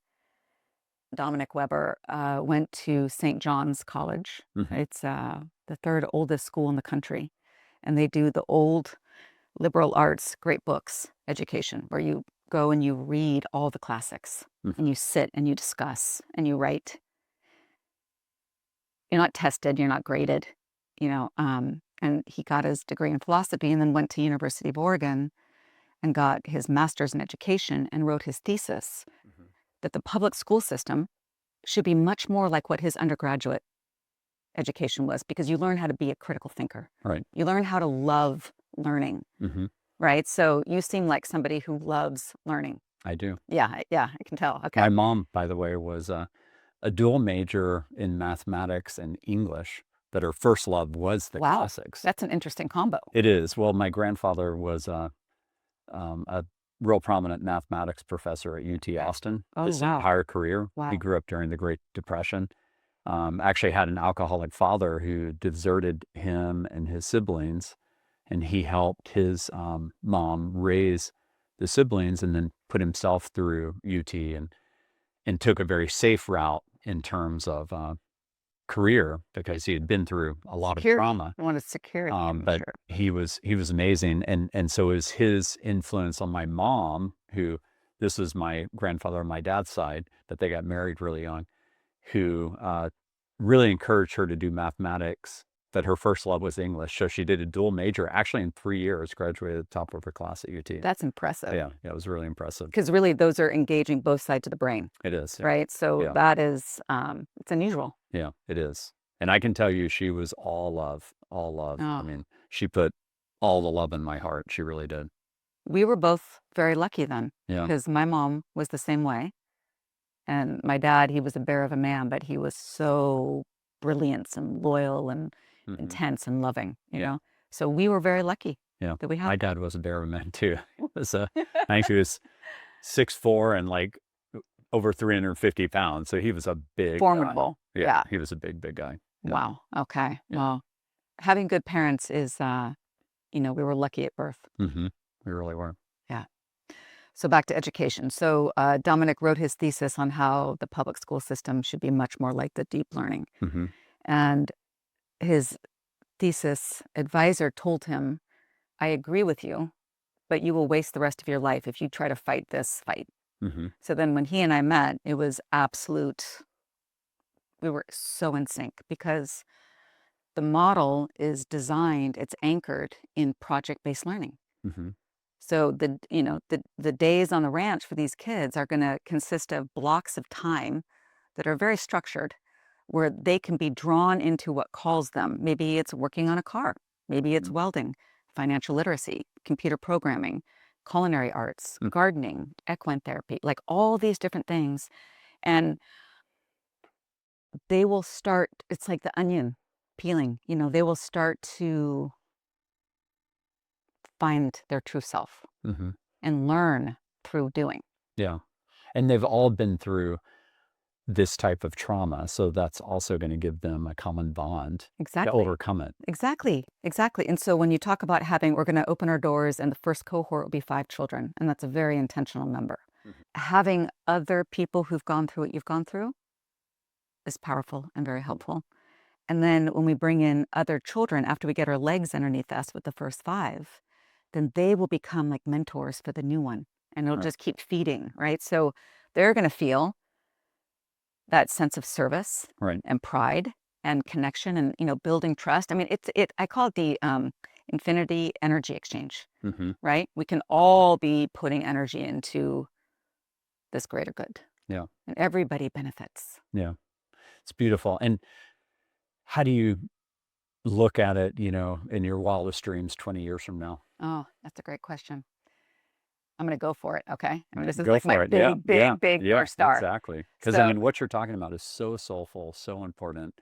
Speaker 1: Dominic Weber, went to St. John's College. Mm-hmm. It's the 3rd oldest school in the country. And they do the old liberal arts, great books education, where you go and you read all the classics, mm-hmm. and you sit and you discuss and you write. You're not tested, you're not graded, you know. And he got his degree in philosophy and then went to University of Oregon and got his master's in education and wrote his thesis, mm-hmm. that the public school system should be much more like what his undergraduate education was, because you learn how to be a critical thinker.
Speaker 2: Right.
Speaker 1: You learn how to love learning, mm-hmm. right? So you seem like somebody who loves learning.
Speaker 2: I do.
Speaker 1: Yeah, I can tell. Okay.
Speaker 2: My mom, by the way, was a dual major in mathematics and English, but her first love was the classics.
Speaker 1: That's an interesting combo.
Speaker 2: It is. Well, my grandfather was real prominent mathematics professor at UT Austin his entire career. He grew up during the Great Depression. Actually had an alcoholic father who deserted him and his siblings, and he helped his mom raise the siblings and then put himself through UT and took a very safe route in terms of career because he had been through a lot of trauma.
Speaker 1: He wanted security.
Speaker 2: But he was amazing. And so is his influence on my mom, who this was my grandfather on my dad's side, that they got married really young, who really encouraged her to do mathematics, that her first love was English. So she did a dual major, actually in 3 years, graduated at the top of her class at UT.
Speaker 1: That's impressive.
Speaker 2: Yeah, it was really impressive.
Speaker 1: Because really those are engaging both sides of the brain.
Speaker 2: It is. Yeah.
Speaker 1: Right? So that is, it's unusual.
Speaker 2: Yeah, it is. And I can tell you she was all love, all love.
Speaker 1: Oh.
Speaker 2: I mean, she put all the love in my heart. She really did.
Speaker 1: We were both very lucky then.
Speaker 2: Yeah.
Speaker 1: Because my mom was the same way. And my dad, he was a bear of a man, but he was so brilliant and loyal and intense and loving, you know? So we were very lucky that we had.
Speaker 2: My dad was a bear of a man too. He was I think he was 6'4" and like over 350 pounds. So he was a big
Speaker 1: formidable.
Speaker 2: Guy. Yeah. He was a big guy. Yeah.
Speaker 1: Wow. Okay. Yeah. Well, having good parents is, we were lucky at birth.
Speaker 2: We really were.
Speaker 1: Yeah. So back to education. So Dominic wrote his thesis on how the public school system should be much more like the deep learning. And his thesis advisor told him, I agree with you, but you will waste the rest of your life if you try to fight this fight. So then when he and I met, it was absolute, we were so in sync because the model is designed, it's anchored in project-based learning. So the days on the ranch for these kids are going to consist of blocks of time that are very structured, where they can be drawn into what calls them. Maybe it's working on a car, maybe it's welding, financial literacy, computer programming, culinary arts, gardening, equine therapy, like all these different things. And they will start, it's like the onion peeling, they will start to find their true self and learn through doing.
Speaker 2: Yeah. And they've all been through this type of trauma. So that's also going to give them a common bond to overcome it.
Speaker 1: Exactly. And so when you talk about we're going to open our doors and the first cohort will be 5 children, and that's a very intentional number. Having other people who've gone through what you've gone through is powerful and very helpful. And then when we bring in other children, after we get our legs underneath us with the first 5, then they will become like mentors for the new one. And it'll just keep feeding, right? So they're going to feel that sense of service and pride and connection and, building trust. I mean, I call it the infinity energy exchange, right? We can all be putting energy into this greater good.
Speaker 2: Yeah.
Speaker 1: And everybody benefits.
Speaker 2: Yeah. It's beautiful. And how do you look at it, in your wildest dreams 20 years from now?
Speaker 1: Oh, that's a great question. I'm going to go for it. Okay. I mean, this is
Speaker 2: Go
Speaker 1: like my
Speaker 2: for it.
Speaker 1: big North Star.
Speaker 2: Exactly. Because what you're talking about is so soulful, so important.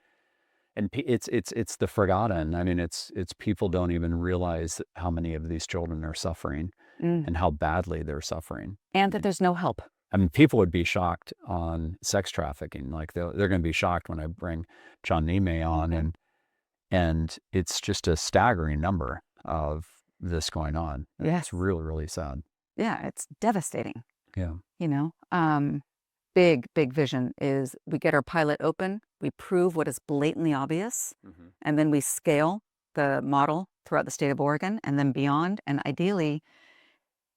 Speaker 2: And it's the forgotten. I mean, it's people don't even realize how many of these children are suffering and how badly they're suffering.
Speaker 1: And that there's no help.
Speaker 2: I mean, people would be shocked on sex trafficking. Like they're going to be shocked when I bring John Nime on, and it's just a staggering number of this going on. It's really, really sad.
Speaker 1: Yeah, it's devastating.
Speaker 2: Yeah.
Speaker 1: Big vision is we get our pilot open, we prove what is blatantly obvious, and then we scale the model throughout the state of Oregon and then beyond. And ideally,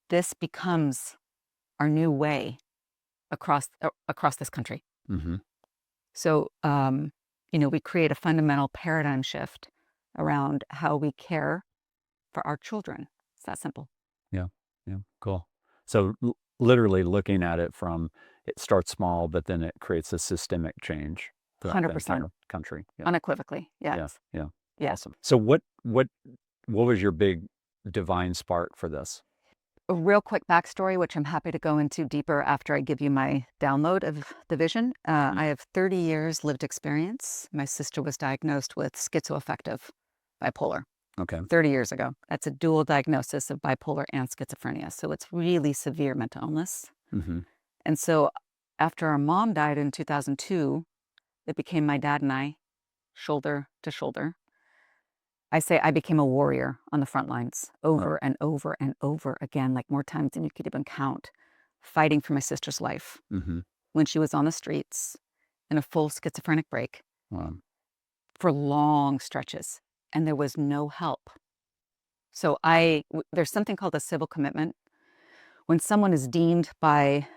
Speaker 1: this becomes our new way across this country. So, we create a fundamental paradigm shift around how we care for our children. It's that simple.
Speaker 2: Yeah. Cool. So literally looking at it from, it starts small, but then it creates a systemic change.
Speaker 1: 100%.
Speaker 2: Country. Yeah.
Speaker 1: Unequivocally. Yes.
Speaker 2: Yeah.
Speaker 1: Yes.
Speaker 2: Awesome. So what was your big divine spark for this?
Speaker 1: A real quick backstory, which I'm happy to go into deeper after I give you my download of the vision. I have 30 years lived experience. My sister was diagnosed with schizoaffective bipolar.
Speaker 2: Okay.
Speaker 1: 30 years ago. That's a dual diagnosis of bipolar and schizophrenia. So it's really severe mental illness.
Speaker 2: Mm-hmm.
Speaker 1: And so after our mom died in 2002, it became my dad and I, shoulder to shoulder. I say I became a warrior on the front lines over and over and over again, like more times than you could even count, fighting for my sister's life
Speaker 2: Mm-hmm.
Speaker 1: when she was on the streets in a full schizophrenic break
Speaker 2: Wow.
Speaker 1: for long stretches, and there was no help. So there's something called a civil commitment. When someone is deemed by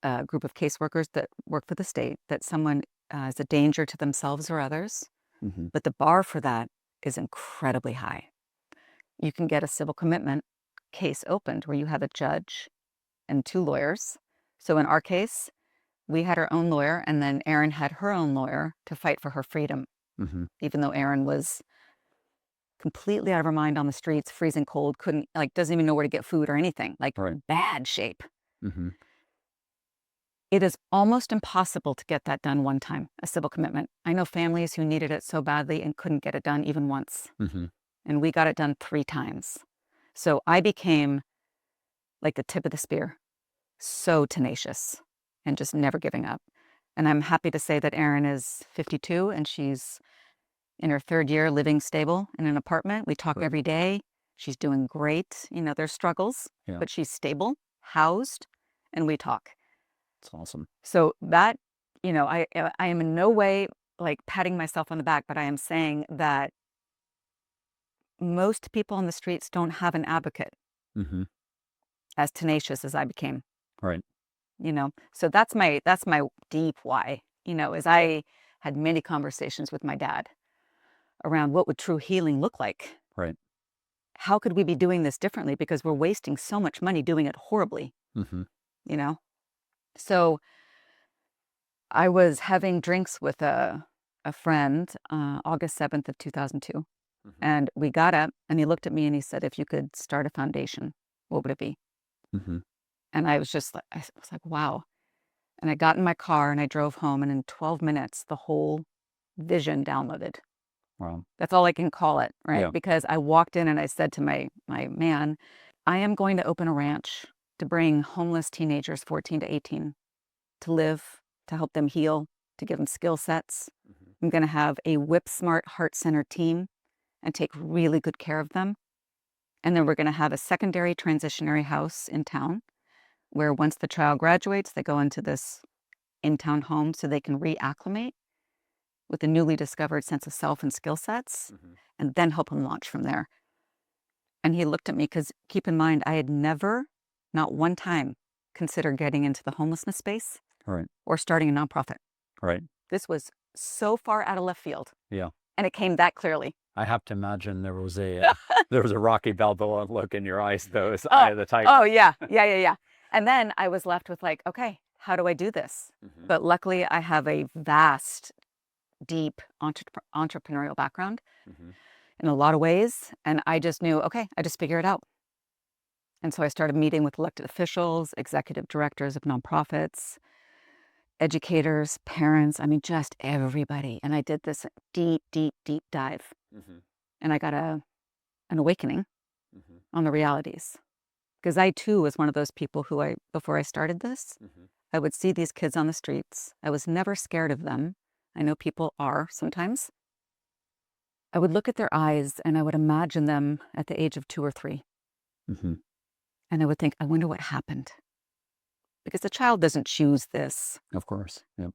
Speaker 1: a group of caseworkers that work for the state that someone is a danger to themselves or others,
Speaker 2: Mm-hmm.
Speaker 1: but the bar for that is incredibly high. You can get a civil commitment case opened where you have a judge and 2 lawyers. So in our case, we had our own lawyer, and then Erin had her own lawyer to fight for her freedom,
Speaker 2: Mm-hmm.
Speaker 1: even though Erin was completely out of her mind on the streets, freezing cold, doesn't even know where to get food or anything, like bad shape.
Speaker 2: Mm-hmm.
Speaker 1: It is almost impossible to get that done one time, a civil commitment. I know families who needed it so badly and couldn't get it done even once.
Speaker 2: Mm-hmm.
Speaker 1: And we got it done 3 times. So I became like the tip of the spear, so tenacious and just never giving up. And I'm happy to say that Erin is 52 and she's in her 3rd year living stable in an apartment. We talk every day. She's doing great. You know, there's struggles, but she's stable, housed, and we talk.
Speaker 2: That's awesome.
Speaker 1: So that, I am in no way like patting myself on the back, but I am saying that most people on the streets don't have an advocate
Speaker 2: Mm-hmm.
Speaker 1: as tenacious as I became.
Speaker 2: Right.
Speaker 1: So that's my deep why, is I had many conversations with my dad around what would true healing look like.
Speaker 2: Right.
Speaker 1: How could we be doing this differently? Because we're wasting so much money doing it horribly,
Speaker 2: Mm-hmm.
Speaker 1: So I was having drinks with a friend, August 7th of 2002.
Speaker 2: Mm-hmm.
Speaker 1: And we got up and he looked at me and he said, if you could start a foundation, what would it be?
Speaker 2: Mm-hmm.
Speaker 1: And I was like, wow. And I got in my car and I drove home, and in 12 minutes, the whole vision downloaded.
Speaker 2: Wow.
Speaker 1: That's all I can call it, right?
Speaker 2: Yeah.
Speaker 1: Because I walked in and I said to my man, I am going to open a ranch to bring homeless teenagers, 14 to 18, to live, to help them heal, to give them skill sets.
Speaker 2: Mm-hmm.
Speaker 1: I'm going to have a whip-smart, heart-centered team and take really good care of them. And then we're going to have a secondary transitionary house in town where once the child graduates, they go into this in-town home so they can reacclimate with a newly discovered sense of self and skill sets, and then help them launch from there. And he looked at me because, keep in mind, I had never, not one time, considered getting into the homelessness space or starting a nonprofit.
Speaker 2: Right.
Speaker 1: This was so far out of left field.
Speaker 2: Yeah.
Speaker 1: And it came that clearly.
Speaker 2: I have to imagine there was a Rocky Balboa look in your eyes, though. It's eye of the tiger.
Speaker 1: Oh, yeah. And then I was left with like, okay, how do I do this?
Speaker 2: Mm-hmm.
Speaker 1: But luckily, I have a vast, deep entrepreneurial background in a lot of ways. And I just knew, okay, I just figure it out. And so I started meeting with elected officials, executive directors of nonprofits, educators, parents, just everybody. And I did this deep, deep, deep dive. And I got an awakening on the realities. Because I too was one of those people who before I started this, I would see these kids on the streets. I was never scared of them. I know people are sometimes. I would look at their eyes and I would imagine them at the age of 2 or 3. And I would think, I wonder what happened. Because the child doesn't choose this.
Speaker 2: Of course. Yep.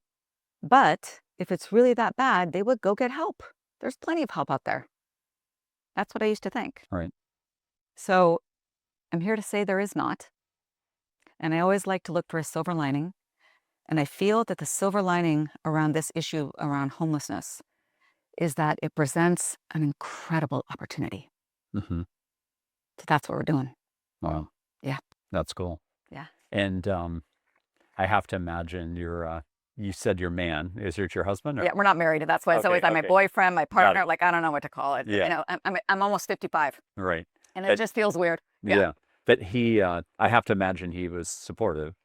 Speaker 1: But if it's really that bad, they would go get help. There's plenty of help out there. That's what I used to think.
Speaker 2: Right.
Speaker 1: So I'm here to say there is not. And I always like to look for a silver lining. And I feel that the silver lining around this issue around homelessness is that it presents an incredible opportunity. So that's what we're doing.
Speaker 2: Wow.
Speaker 1: Yeah.
Speaker 2: That's cool.
Speaker 1: Yeah.
Speaker 2: And I have to imagine you said your man. Is it your husband? Or?
Speaker 1: Yeah, we're not married. That's why it's always my boyfriend, my partner. Like, I don't know what to call it.
Speaker 2: Yeah.
Speaker 1: I'm almost 55.
Speaker 2: Right.
Speaker 1: And it just feels weird.
Speaker 2: Yeah. But I have to imagine he was supportive.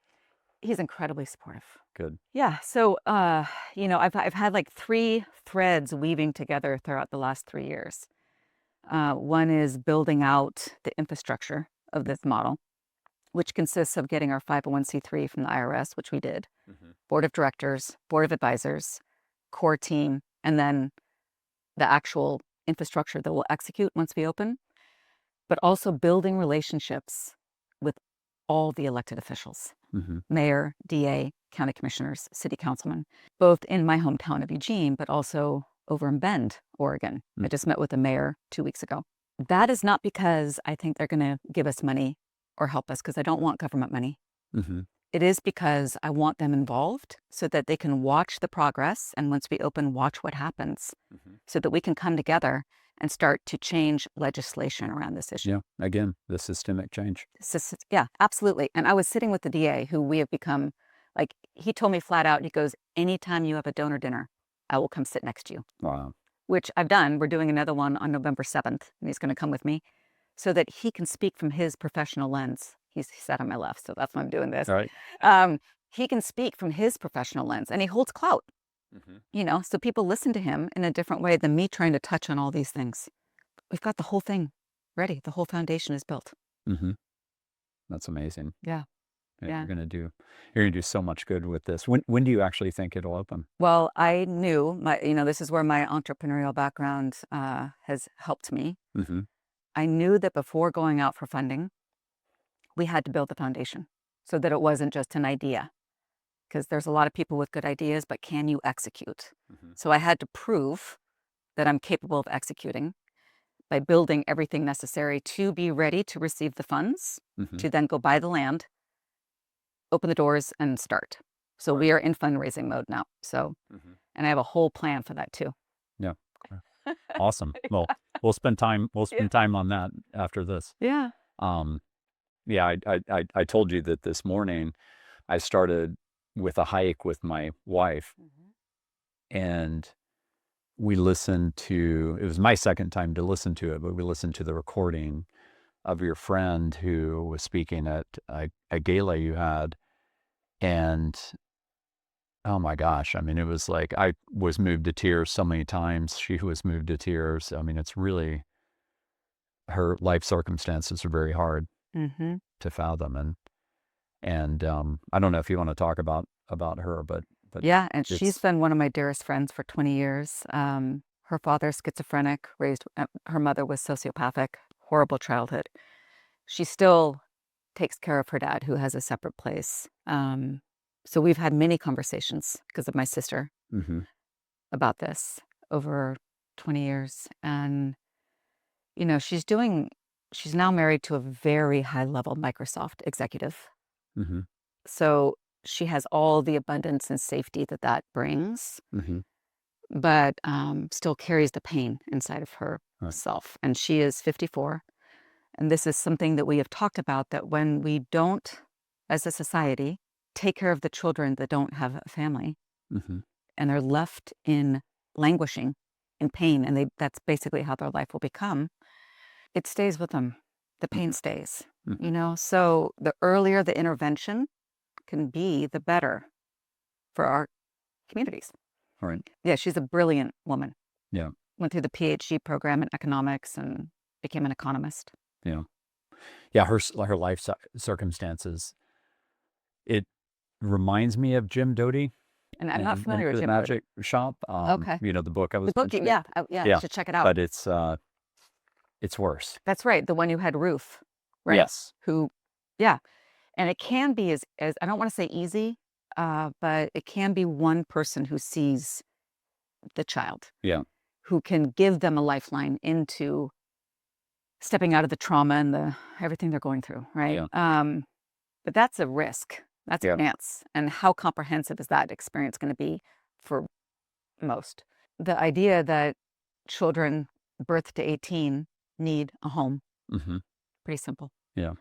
Speaker 1: He's incredibly supportive.
Speaker 2: Good.
Speaker 1: Yeah. So, I've had like 3 threads weaving together throughout the last 3 years. One is building out the infrastructure of this model, which consists of getting our 501c3 from the IRS, which we did, board of directors, board of advisors, core team, and then the actual infrastructure that will execute once we open, but also building relationships with all the elected officials, mayor, DA, county commissioners, city councilmen, both in my hometown of Eugene, but also over in Bend, Oregon. I just met with the mayor 2 weeks ago. That is not because I think they're going to give us money or help us, because I don't want government money. It is because I want them involved so that they can watch the progress, and once we open, watch what happens, so that we can come together and start to change legislation around this issue.
Speaker 2: Yeah, again, the systemic change.
Speaker 1: Yeah, absolutely. And I was sitting with the DA, who we have become, like, he told me flat out, he goes, anytime you have a donor dinner, I will come sit next to you.
Speaker 2: Wow.
Speaker 1: Which I've done. We're doing another one on November 7th, and he's going to come with me so that he can speak from his professional lens. He sat on my left, so that's why I'm doing this.
Speaker 2: All right.
Speaker 1: He can speak from his professional lens, and he holds clout, so people listen to him in a different way than me trying to touch on all these things. We've got the whole thing ready. The whole foundation is built.
Speaker 2: That's amazing.
Speaker 1: Yeah. Yeah.
Speaker 2: You're gonna do so much good with this. When do you actually think it'll open?
Speaker 1: Well, I knew this is where my entrepreneurial background has helped me. I knew that before going out for funding, we had to build the foundation so that it wasn't just an idea, because there's a lot of people with good ideas, but can you execute? So I had to prove that I'm capable of executing by building everything necessary to be ready to receive the funds, to then go buy the land, open the doors, and start. So we are in fundraising mode now. So, and I have a whole plan for that too.
Speaker 2: Yeah. Awesome. Well, we'll spend time on that after this.
Speaker 1: Yeah.
Speaker 2: Yeah, I told you that this morning I started with a hike with my wife, and we listened to, it was my second time to listen to it, but we listened to the recording of your friend who was speaking at a gala you had. And oh my gosh, I mean, it was like, I was moved to tears so many times. She was moved to tears. I mean, it's really, her life circumstances are very hard to fathom. And I don't know if you want to talk about her, but
Speaker 1: yeah, and she's been one of my dearest friends for 20 years. Her father's schizophrenic, her mother was sociopathic, horrible childhood. She still takes care of her dad, who has a separate place. So we've had many conversations because of my sister about this over 20 years. And, she's now married to a very high-level Microsoft executive. So she has all the abundance and safety that brings, but still carries the pain inside of herself. And she is 54. And this is something that we have talked about, that when we don't, as a society, take care of the children that don't have a family, and they're left in languishing in pain, and that's basically how their life will become, it stays with them. The pain stays, So the earlier the intervention can be, the better for our communities.
Speaker 2: All right.
Speaker 1: Yeah, she's a brilliant woman.
Speaker 2: Yeah.
Speaker 1: Went through the PhD program in economics and became an economist.
Speaker 2: Yeah. Yeah, her life circumstances, it reminds me of Jim Doty.
Speaker 1: And I'm not familiar with
Speaker 2: the
Speaker 1: Jim
Speaker 2: Magic Shop.
Speaker 1: Okay.
Speaker 2: The book I was mentioning.
Speaker 1: Yeah, you should check it out.
Speaker 2: But it's worse.
Speaker 1: That's right, the one who had Ruth, right?
Speaker 2: Yes.
Speaker 1: And it can be as I don't want to say easy, but it can be one person who sees the child.
Speaker 2: Yeah.
Speaker 1: Who can give them a lifeline into stepping out of the trauma and everything they're going through, right?
Speaker 2: Yeah.
Speaker 1: But that's a risk. That's a chance. And how comprehensive is that experience going to be for most? The idea that children birth to 18 need a home. Pretty simple.
Speaker 2: Yeah.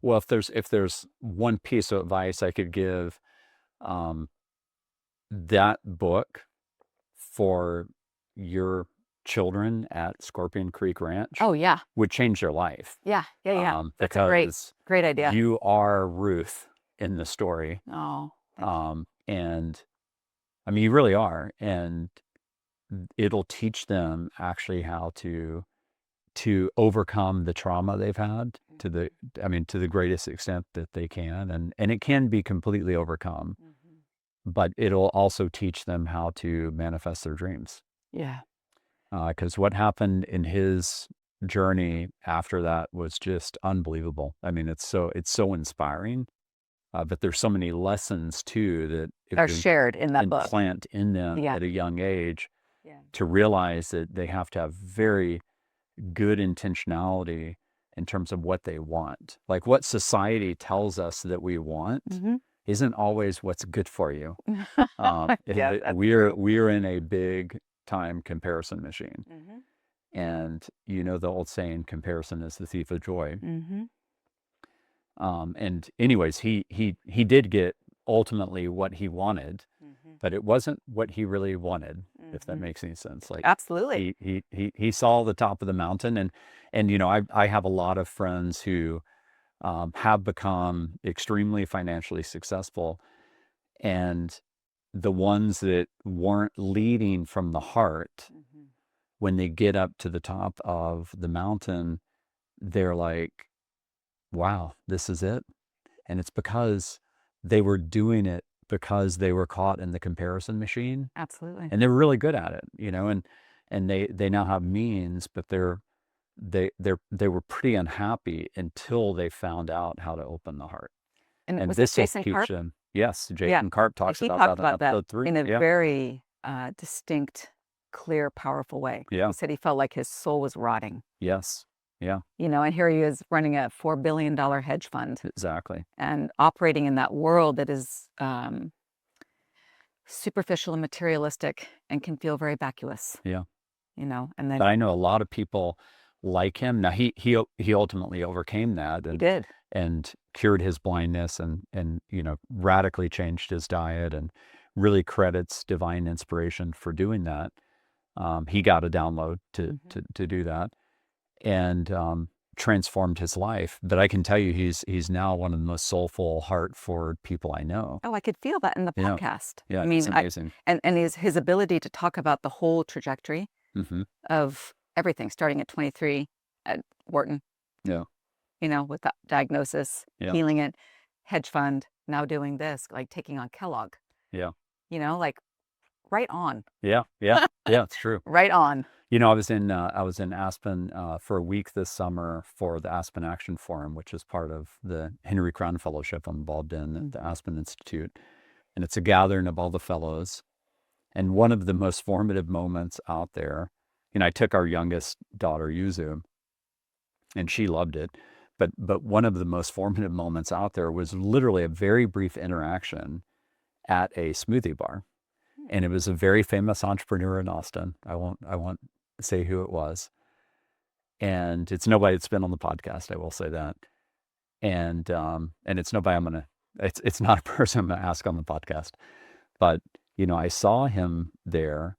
Speaker 2: Well, if there's one piece of advice I could give, that book for your children at Scorpion Creek Ranch,
Speaker 1: oh yeah,
Speaker 2: would change their life.
Speaker 1: Yeah. That's a
Speaker 2: because
Speaker 1: great idea.
Speaker 2: You are Ruth in the story.
Speaker 1: Oh.
Speaker 2: And I mean, you really are, and it'll teach them actually how to to overcome the trauma they've had to the greatest extent that they can. And it can be completely overcome, but it'll also teach them how to manifest their dreams.
Speaker 1: Yeah.
Speaker 2: Because what happened in his journey after that was just unbelievable. I mean, it's so inspiring. But there's so many lessons too that
Speaker 1: are shared in that book.
Speaker 2: Implant in them at a young age
Speaker 1: Yeah.
Speaker 2: to realize that they have to have very good intentionality in terms of what they want. Like what society tells us that we want isn't always what's good for you. We're in a big time comparison machine. And you know the old saying, comparison is the thief of joy. And anyways, he did get ultimately what he wanted, but it wasn't what he really wanted, if that makes any sense. Like
Speaker 1: absolutely,
Speaker 2: he saw the top of the mountain, and you know, I have a lot of friends who have become extremely financially successful, and the ones that weren't leading from the heart, when they get up to the top of the mountain, they're like, wow, this is it. And it's because they were doing it because they were caught in the comparison machine.
Speaker 1: Absolutely.
Speaker 2: And they were really good at it, you know, and they now have means, but they were pretty unhappy until they found out how to open the heart.
Speaker 1: And this will teach
Speaker 2: them. Yes, Jason Karp talks about that in episode 3.
Speaker 1: In a very distinct, clear, powerful way.
Speaker 2: Yeah.
Speaker 1: He said he felt like his soul was rotting.
Speaker 2: Yes. Yeah.
Speaker 1: You know, and here he is running a $4 billion hedge fund.
Speaker 2: Exactly.
Speaker 1: And operating in that world that is superficial and materialistic and can feel very vacuous.
Speaker 2: Yeah.
Speaker 1: You know, and then
Speaker 2: but I know a lot of people like him. Now he ultimately overcame that. And,
Speaker 1: he did.
Speaker 2: And cured his blindness and you know, radically changed his diet, and really credits divine inspiration for doing that. He got a download to do that, and transformed his life. But I can tell you, he's now one of the most soulful, heart-forward people I know.
Speaker 1: Oh, I could feel that in the podcast.
Speaker 2: Yeah,
Speaker 1: I mean,
Speaker 2: it's amazing.
Speaker 1: And his ability to talk about the whole trajectory of everything, starting at 23 at Wharton.
Speaker 2: Yeah.
Speaker 1: You know, with that diagnosis, healing it, hedge fund, now doing this, like taking on Kellogg.
Speaker 2: Yeah.
Speaker 1: You know, like right on.
Speaker 2: Yeah, it's true.
Speaker 1: Right on.
Speaker 2: You know, I was in Aspen for a week this summer for the Aspen Action Forum, which is part of the Henry Crown Fellowship I'm involved in at the Aspen Institute. And it's a gathering of all the fellows. And one of the most formative moments out there, you know, I took our youngest daughter, Yuzu, and she loved it. But one of the most formative moments out there was literally a very brief interaction at a smoothie bar. And it was a very famous entrepreneur in Austin. I won't say who it was. And it's nobody that's been on the podcast, I will say that. And it's nobody it's not a person I'm gonna ask on the podcast. But, you know, I saw him there,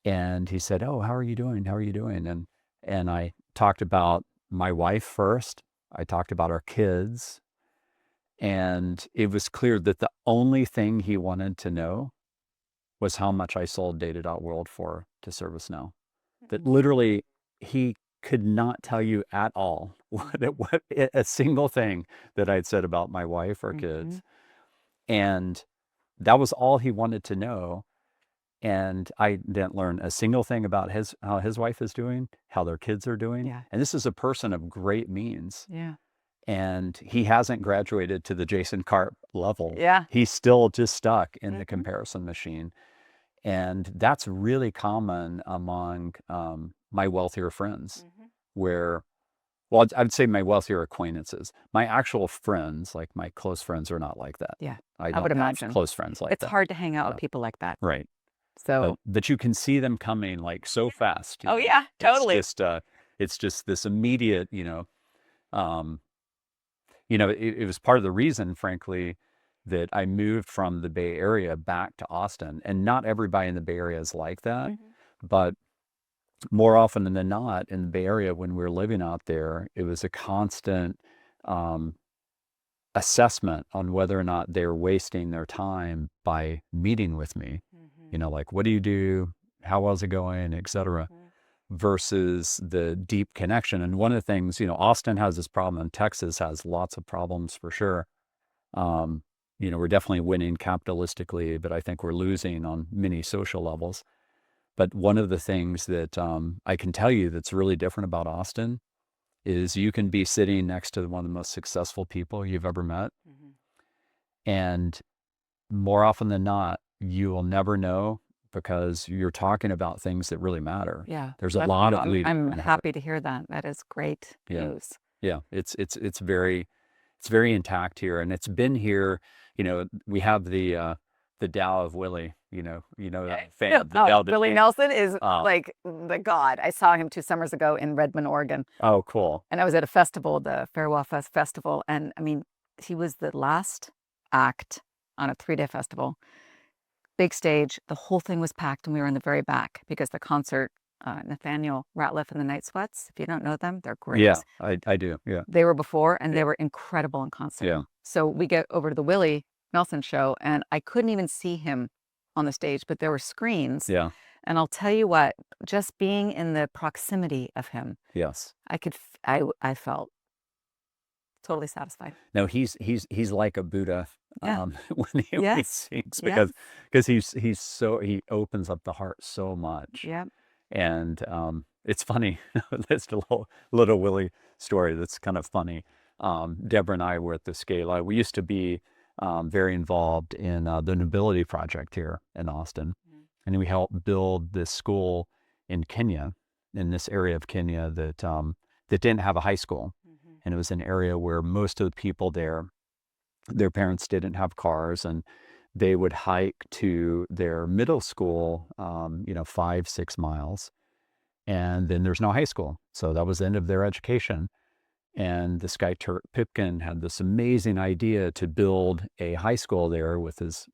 Speaker 2: and he said, "Oh, how are you doing? How are you doing?" And I talked about my wife first. I talked about our kids. And it was clear that the only thing he wanted to know was how much I sold Data.World for to ServiceNow. That literally he could not tell you at all what a single thing that I'd said about my wife or kids. And that was all he wanted to know. And I didn't learn a single thing about how his wife is doing, how their kids are doing.
Speaker 1: Yeah.
Speaker 2: And this is a person of great means.
Speaker 1: Yeah.
Speaker 2: And he hasn't graduated to the Jason Karp level.
Speaker 1: Yeah.
Speaker 2: He's still just stuck in the comparison machine. And that's really common among my wealthier friends, where, well, I'd say my wealthier acquaintances. My actual friends, like my close friends, are not like that.
Speaker 1: Yeah,
Speaker 2: I
Speaker 1: would imagine.
Speaker 2: Close friends like that.
Speaker 1: It's hard to hang out with people like that.
Speaker 2: Right.
Speaker 1: So,
Speaker 2: but you can see them coming like so fast.
Speaker 1: Oh, yeah, totally.
Speaker 2: It's just this immediate, you know, it was part of the reason, frankly, that I moved from the Bay Area back to Austin. And not everybody in the Bay Area is like that. But more often than not, in the Bay Area, when we were living out there, it was a constant assessment on whether or not they're wasting their time by meeting with me. You know, like, what do you do? How well is it going? Et cetera. versus the deep connection. And one of the things, Austin has this problem, and Texas has lots of problems for sure. We're definitely winning capitalistically, but I think we're losing on many social levels. But one of the things that I can tell you that's really different about Austin is you can be sitting next to one of the most successful people you've ever met. And more often than not, you will never know because you're talking about things that really matter.
Speaker 1: Yeah.
Speaker 2: There's a lot of
Speaker 1: I'm happy to hear that. That is great news.
Speaker 2: Yeah. It's very intact here. And it's been here, we have the Tao of Willie, that fan.
Speaker 1: Willie Nelson is like the god. I saw him 2 summers ago in Redmond, Oregon.
Speaker 2: Oh, cool.
Speaker 1: And I was at a festival, the Farewell Fest Festival. And I mean, he was the last act on a 3-day festival. Big stage. The whole thing was packed and we were in the very back because the concert, Nathaniel Ratliff and the Night Sweats, if you don't know them, they're great.
Speaker 2: Yeah, I do. Yeah.
Speaker 1: They were before and they were incredible in concert.
Speaker 2: Yeah.
Speaker 1: So we get over to the Willie Nelson show and I couldn't even see him on the stage, but there were screens.
Speaker 2: Yeah.
Speaker 1: And I'll tell you what, just being in the proximity of him,
Speaker 2: yes,
Speaker 1: I felt totally satisfied.
Speaker 2: No, he's like a Buddha when he sings because he opens up the heart so much.
Speaker 1: Yeah.
Speaker 2: And it's funny. That's a little Willie story that's kind of funny. Deborah and I were at the Scala. We used to be very involved in the Nobility Project here in Austin. And we helped build this school in Kenya, in this area of Kenya that didn't have a high school. And it was an area where most of the people there, their parents didn't have cars, and they would hike to their middle school, 5-6 miles. And then there's no high school. So that was the end of their education. And this guy, Turk Pipkin, had this amazing idea to build a high school there with his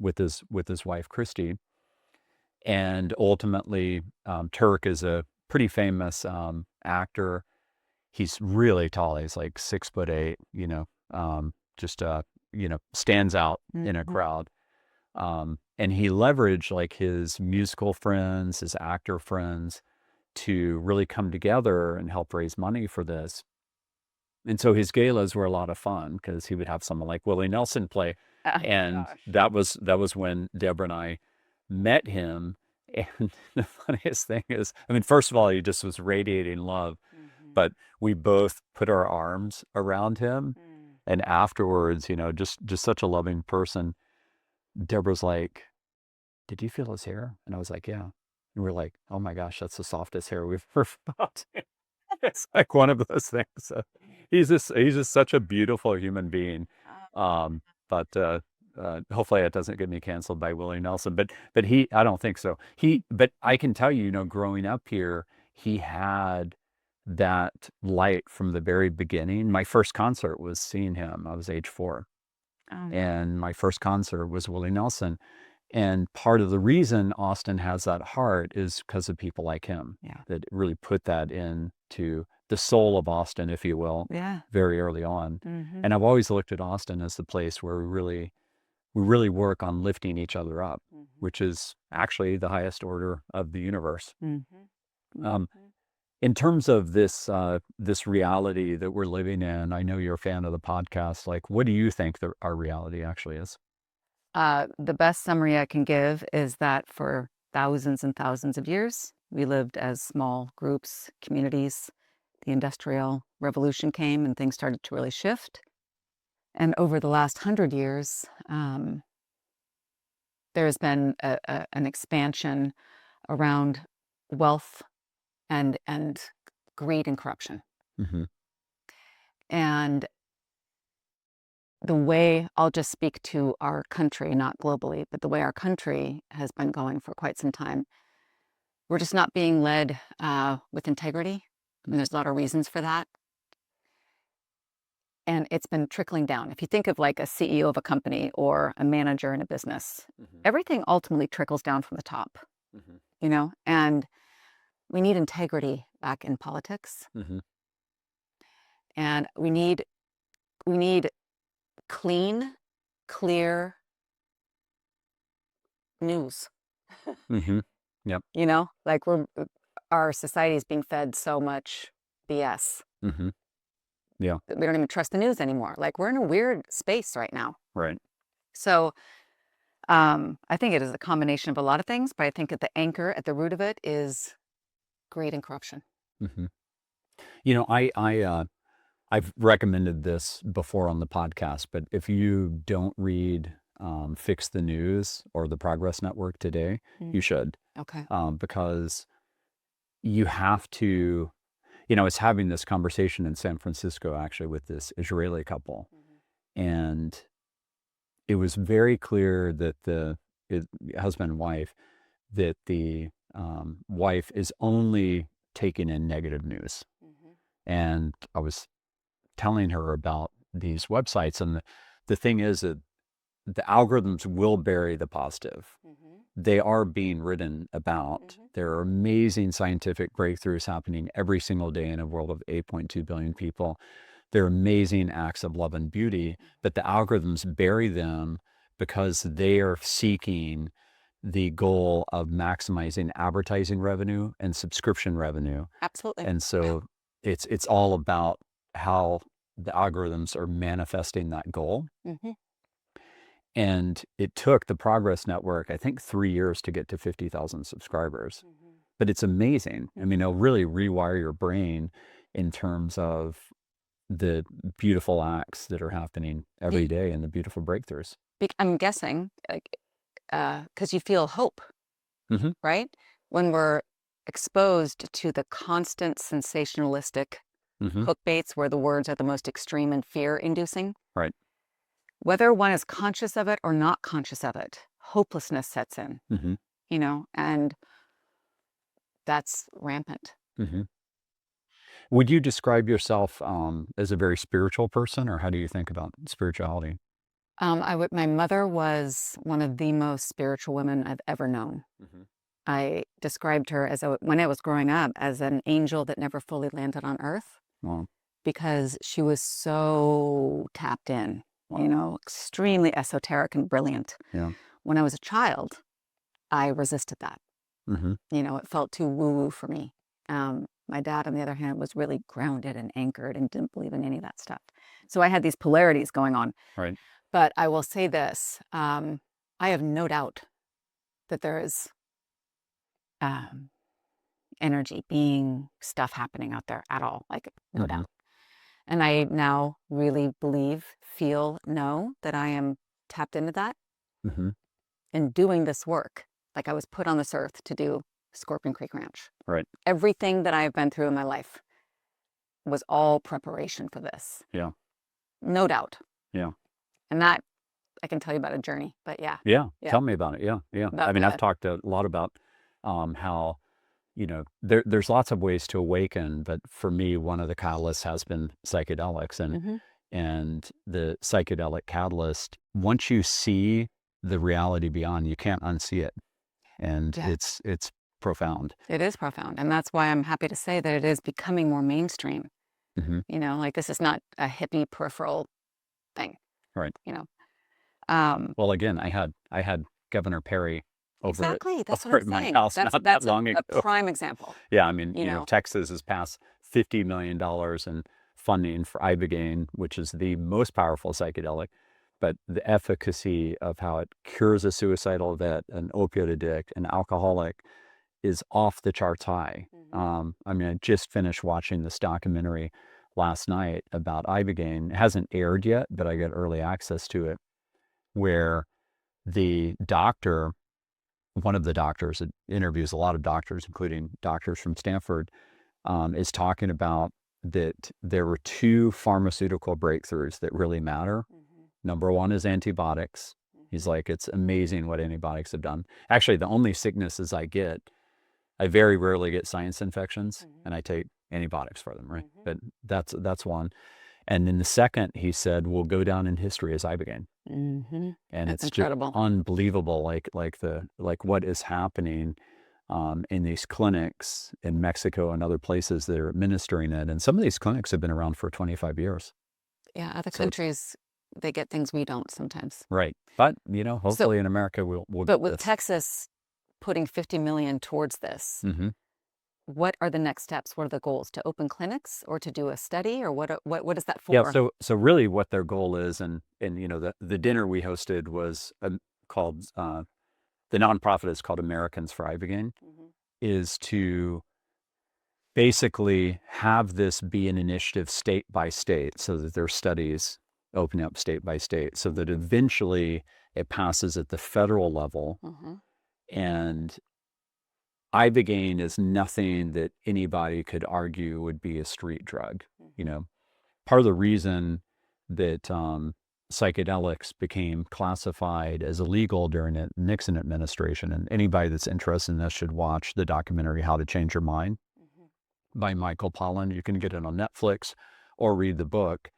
Speaker 2: wife, Christy. And ultimately, Turk is a pretty famous actor. He's really tall. He's like 6'8", stands out in a crowd. And he leveraged like his musical friends, his actor friends to really come together and help raise money for this. And so his galas were a lot of fun because he would have someone like Willie Nelson play. And that was when Deborah and I met him. And the funniest thing is, first of all, he just was radiating love, but we both put our arms around him. And afterwards, just such a loving person. Deborah's like, "Did you feel his hair?" And I was like, "Yeah." And we're like, "Oh my gosh, that's the softest hair we've ever felt." It's like one of those things. He's just such a beautiful human being. But hopefully it doesn't get me canceled by Willie Nelson. But I don't think so. But I can tell you, growing up here, he had that light from the very beginning. My first concert was seeing him. I was age 4. And my first concert was Willie Nelson. And part of the reason Austin has that heart is because of people like him that really put that into the soul of Austin, if you will, very early on. And I've always looked at Austin as the place where we really work on lifting each other up, which is actually the highest order of the universe. In terms of this reality that we're living in, I know you're a fan of the podcast. Like, what do you think our reality actually is?
Speaker 1: The best summary I can give is that for thousands and thousands of years, we lived as small groups, communities. The Industrial Revolution came and things started to really shift. And over the last 100 years, there has been an expansion around wealth and greed and corruption. And the way, I'll just speak to our country, not globally, but the way our country has been going for quite some time, we're just not being led with integrity. And there's a lot of reasons for that. And it's been trickling down. If you think of like a CEO of a company or a manager in a business, everything ultimately trickles down from the top, and we need integrity back in politics. And we need clean, clear news.
Speaker 2: Yep.
Speaker 1: Like our society is being fed so much BS.
Speaker 2: Mm-hmm. Yeah.
Speaker 1: We don't even trust the news anymore. Like, we're in a weird space right now.
Speaker 2: Right.
Speaker 1: So I think it is a combination of a lot of things, but I think at the anchor, at the root of it, is greed and corruption.
Speaker 2: Mm-hmm. You know, I've recommended this before on the podcast, but if you don't read Fix the News or the Progress Network today, you should.
Speaker 1: Okay.
Speaker 2: Because you have to, I was having this conversation in San Francisco actually with this Israeli couple, and it was very clear that the husband and wife, that the wife is only taking in negative news. And I was telling her about these websites, and the thing is that the algorithms will bury the positive. They are being written about. There are amazing scientific breakthroughs happening every single day in a world of 8.2 billion people. They're amazing acts of love and beauty, but the algorithms bury them because they are seeking the goal of maximizing advertising revenue and subscription revenue.
Speaker 1: Absolutely.
Speaker 2: And so it's all about how the algorithms are manifesting that goal. And it took the Progress Network, I think, 3 years to get to 50,000 subscribers. But it's amazing. I mean, it'll really rewire your brain in terms of the beautiful acts that are happening every day and the beautiful breakthroughs.
Speaker 1: I'm guessing, like, because you feel hope, right? When we're exposed to the constant sensationalistic clickbaits where the words are the most extreme and fear-inducing.
Speaker 2: Right.
Speaker 1: Whether one is conscious of it or not conscious of it, hopelessness sets in, and that's rampant.
Speaker 2: Would you describe yourself as a very spiritual person, or how do you think about spirituality?
Speaker 1: My mother was one of the most spiritual women I've ever known. I described her when I was growing up as an angel that never fully landed on earth.
Speaker 2: Wow.
Speaker 1: Because she was so tapped in, extremely esoteric and brilliant.
Speaker 2: Yeah.
Speaker 1: When I was a child, I resisted that. It felt too woo-woo for me. My dad, on the other hand, was really grounded and anchored and didn't believe in any of that stuff. So I had these polarities going on.
Speaker 2: Right.
Speaker 1: But I will say this, I have no doubt that there is energy, being, stuff happening out there at all, like, no doubt. And I now really believe, feel, know that I am tapped into that. And doing this work, like, I was put on this earth to do Scorpion Creek Ranch.
Speaker 2: Right.
Speaker 1: Everything that I've been through in my life was all preparation for this.
Speaker 2: Yeah.
Speaker 1: No doubt.
Speaker 2: Yeah.
Speaker 1: And that, I can tell you about a journey, but yeah.
Speaker 2: Yeah. Tell me about it. Yeah. Yeah. I mean, I've talked a lot about how, there's lots of ways to awaken, but for me, one of the catalysts has been psychedelics, and the psychedelic catalyst, once you see the reality beyond, you can't unsee it. And it's profound.
Speaker 1: It is profound. And that's why I'm happy to say that it is becoming more mainstream. Like, this is not a hippie peripheral thing.
Speaker 2: Right.
Speaker 1: Well,
Speaker 2: again, I had Governor Perry over
Speaker 1: that's
Speaker 2: over
Speaker 1: what
Speaker 2: at
Speaker 1: I'm
Speaker 2: my
Speaker 1: saying.
Speaker 2: house
Speaker 1: That's
Speaker 2: not that long ago.
Speaker 1: a prime example.
Speaker 2: Yeah, I mean, Texas has passed $50 million in funding for Ibogaine, which is the most powerful psychedelic, but the efficacy of how it cures a suicidal vet, an opioid addict, an alcoholic is off the charts high. I mean, I just finished watching this documentary last night about Ibogaine. It hasn't aired yet, but I got early access to it, where the doctor, one of the doctors that interviews a lot of doctors, including doctors from Stanford, is talking about that there were 2 pharmaceutical breakthroughs that really matter. Number one is antibiotics. He's like, it's amazing what antibiotics have done. Actually, the only sicknesses I very rarely get sinus infections, and I take antibiotics for them, right? But that's one. And then the second, he said, will go down in history as Ibogaine. And
Speaker 1: That's
Speaker 2: it's
Speaker 1: incredible.
Speaker 2: just unbelievable, like what is happening in these clinics in Mexico and other places that are administering it. And some of these clinics have been around for 25 years.
Speaker 1: Yeah, other countries, they get things we don't sometimes.
Speaker 2: Right. But, hopefully in America we'll
Speaker 1: But
Speaker 2: get
Speaker 1: with
Speaker 2: this.
Speaker 1: Texas putting $50 million towards this, what are the next steps? What are the goals? To open clinics or to do a study, or what is that for?
Speaker 2: Yeah, so really what their goal is, and the dinner we hosted was called, the nonprofit is called Americans for Ibogaine, is to basically have this be an initiative state by state, so that their studies open up state by state, so that eventually it passes at the federal level. And Ibogaine is nothing that anybody could argue would be a street drug. Part of the reason that psychedelics became classified as illegal during the Nixon administration, and anybody that's interested in this should watch the documentary How to Change Your Mind by Michael Pollan. You can get it on Netflix or read the book.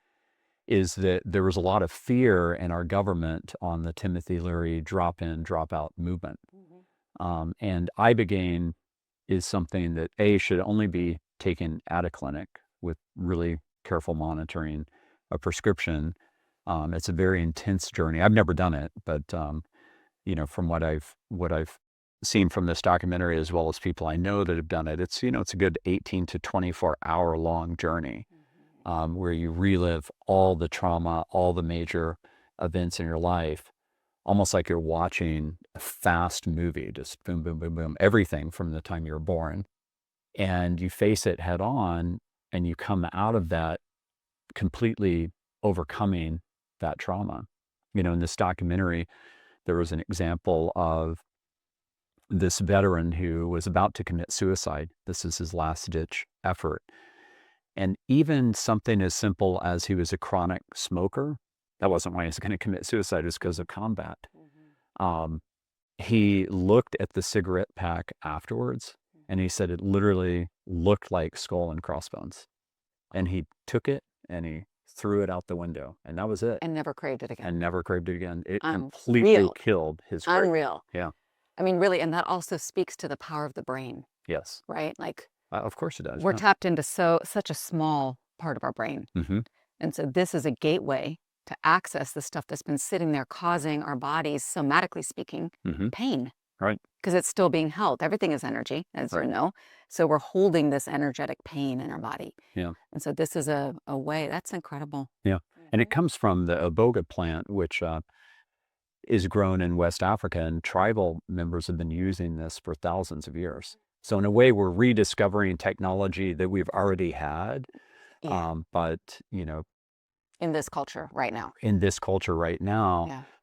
Speaker 2: Is that there was a lot of fear in our government on the Timothy Leary drop-in, drop-out movement. And Ibogaine is something that should only be taken at a clinic with really careful monitoring, a prescription. It's a very intense journey. I've never done it, but from what I've seen from this documentary, as well as people I know that have done it, it's a good 18 to 24 hour long journey, where you relive all the trauma, all the major events in your life, almost like you're watching a fast movie, just boom, boom, boom, boom, everything from the time you were born. And you face it head on, and you come out of that completely overcoming that trauma. In this documentary, there was an example of this veteran who was about to commit suicide. This is his last ditch effort. And even something as simple as he was a chronic smoker, that wasn't why he was going to commit suicide, it was because of combat. He looked at the cigarette pack afterwards, and he said it literally looked like skull and crossbones. And he took it and he threw it out the window, and that was it.
Speaker 1: And never craved it again.
Speaker 2: It completely killed his craving.
Speaker 1: Unreal.
Speaker 2: Yeah.
Speaker 1: I mean, really, and that also speaks to the power of the brain.
Speaker 2: Yes.
Speaker 1: Right? Like,
Speaker 2: of course it does.
Speaker 1: We're tapped into such a small part of our brain. And so this is a gateway to access the stuff that's been sitting there causing our bodies, somatically speaking, pain.
Speaker 2: Right.
Speaker 1: Because it's still being held. Everything is energy, as you know. So we're holding this energetic pain in our body.
Speaker 2: Yeah.
Speaker 1: And so this is a way. That's incredible.
Speaker 2: Yeah. And it comes from the Iboga plant, which is grown in West Africa, and tribal members have been using this for thousands of years. So in a way, we're rediscovering technology that we've already had, but
Speaker 1: in this culture right now.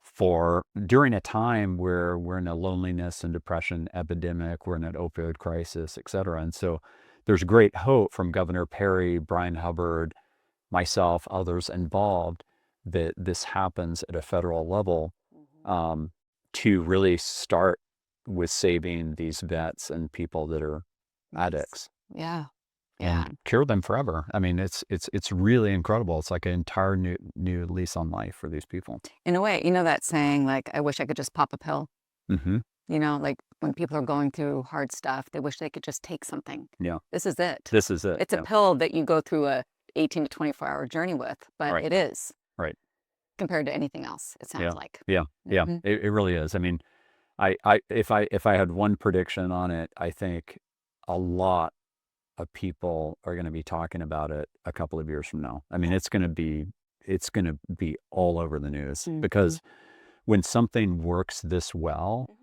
Speaker 2: For during a time where we're in a loneliness and depression epidemic, we're in an opioid crisis, et cetera. And so there's great hope from Governor Perry, Brian Hubbard, myself, others involved, that this happens at a federal level, to really start with saving these vets and people that are addicts.
Speaker 1: Yeah.
Speaker 2: And cure them forever. I mean, it's really incredible. It's like an entire new lease on life for these people.
Speaker 1: In a way, that saying, like, I wish I could just pop a pill. Like when people are going through hard stuff, they wish they could just take something.
Speaker 2: Yeah.
Speaker 1: This is it.
Speaker 2: It's
Speaker 1: a pill that you go through a 18 to 24 hour journey with, but it is.
Speaker 2: Right.
Speaker 1: Compared to anything else, it sounds like.
Speaker 2: Yeah. It really is. I mean, if I had one prediction on it, I think a lot of people are going to be talking about it a couple of years from now. I mean, it's going to be all over the news, because when something works this well,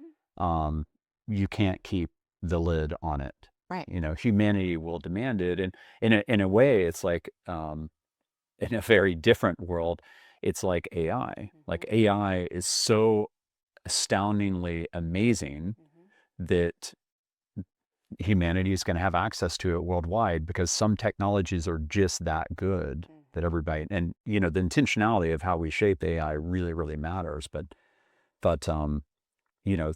Speaker 2: you can't keep the lid on it.
Speaker 1: Right.
Speaker 2: Humanity will demand it. And in a way, it's like, in a very different world, it's like AI. Like AI is so astoundingly amazing that humanity is going to have access to it worldwide, because some technologies are just that good that everybody, and the intentionality of how we shape AI really, really matters. But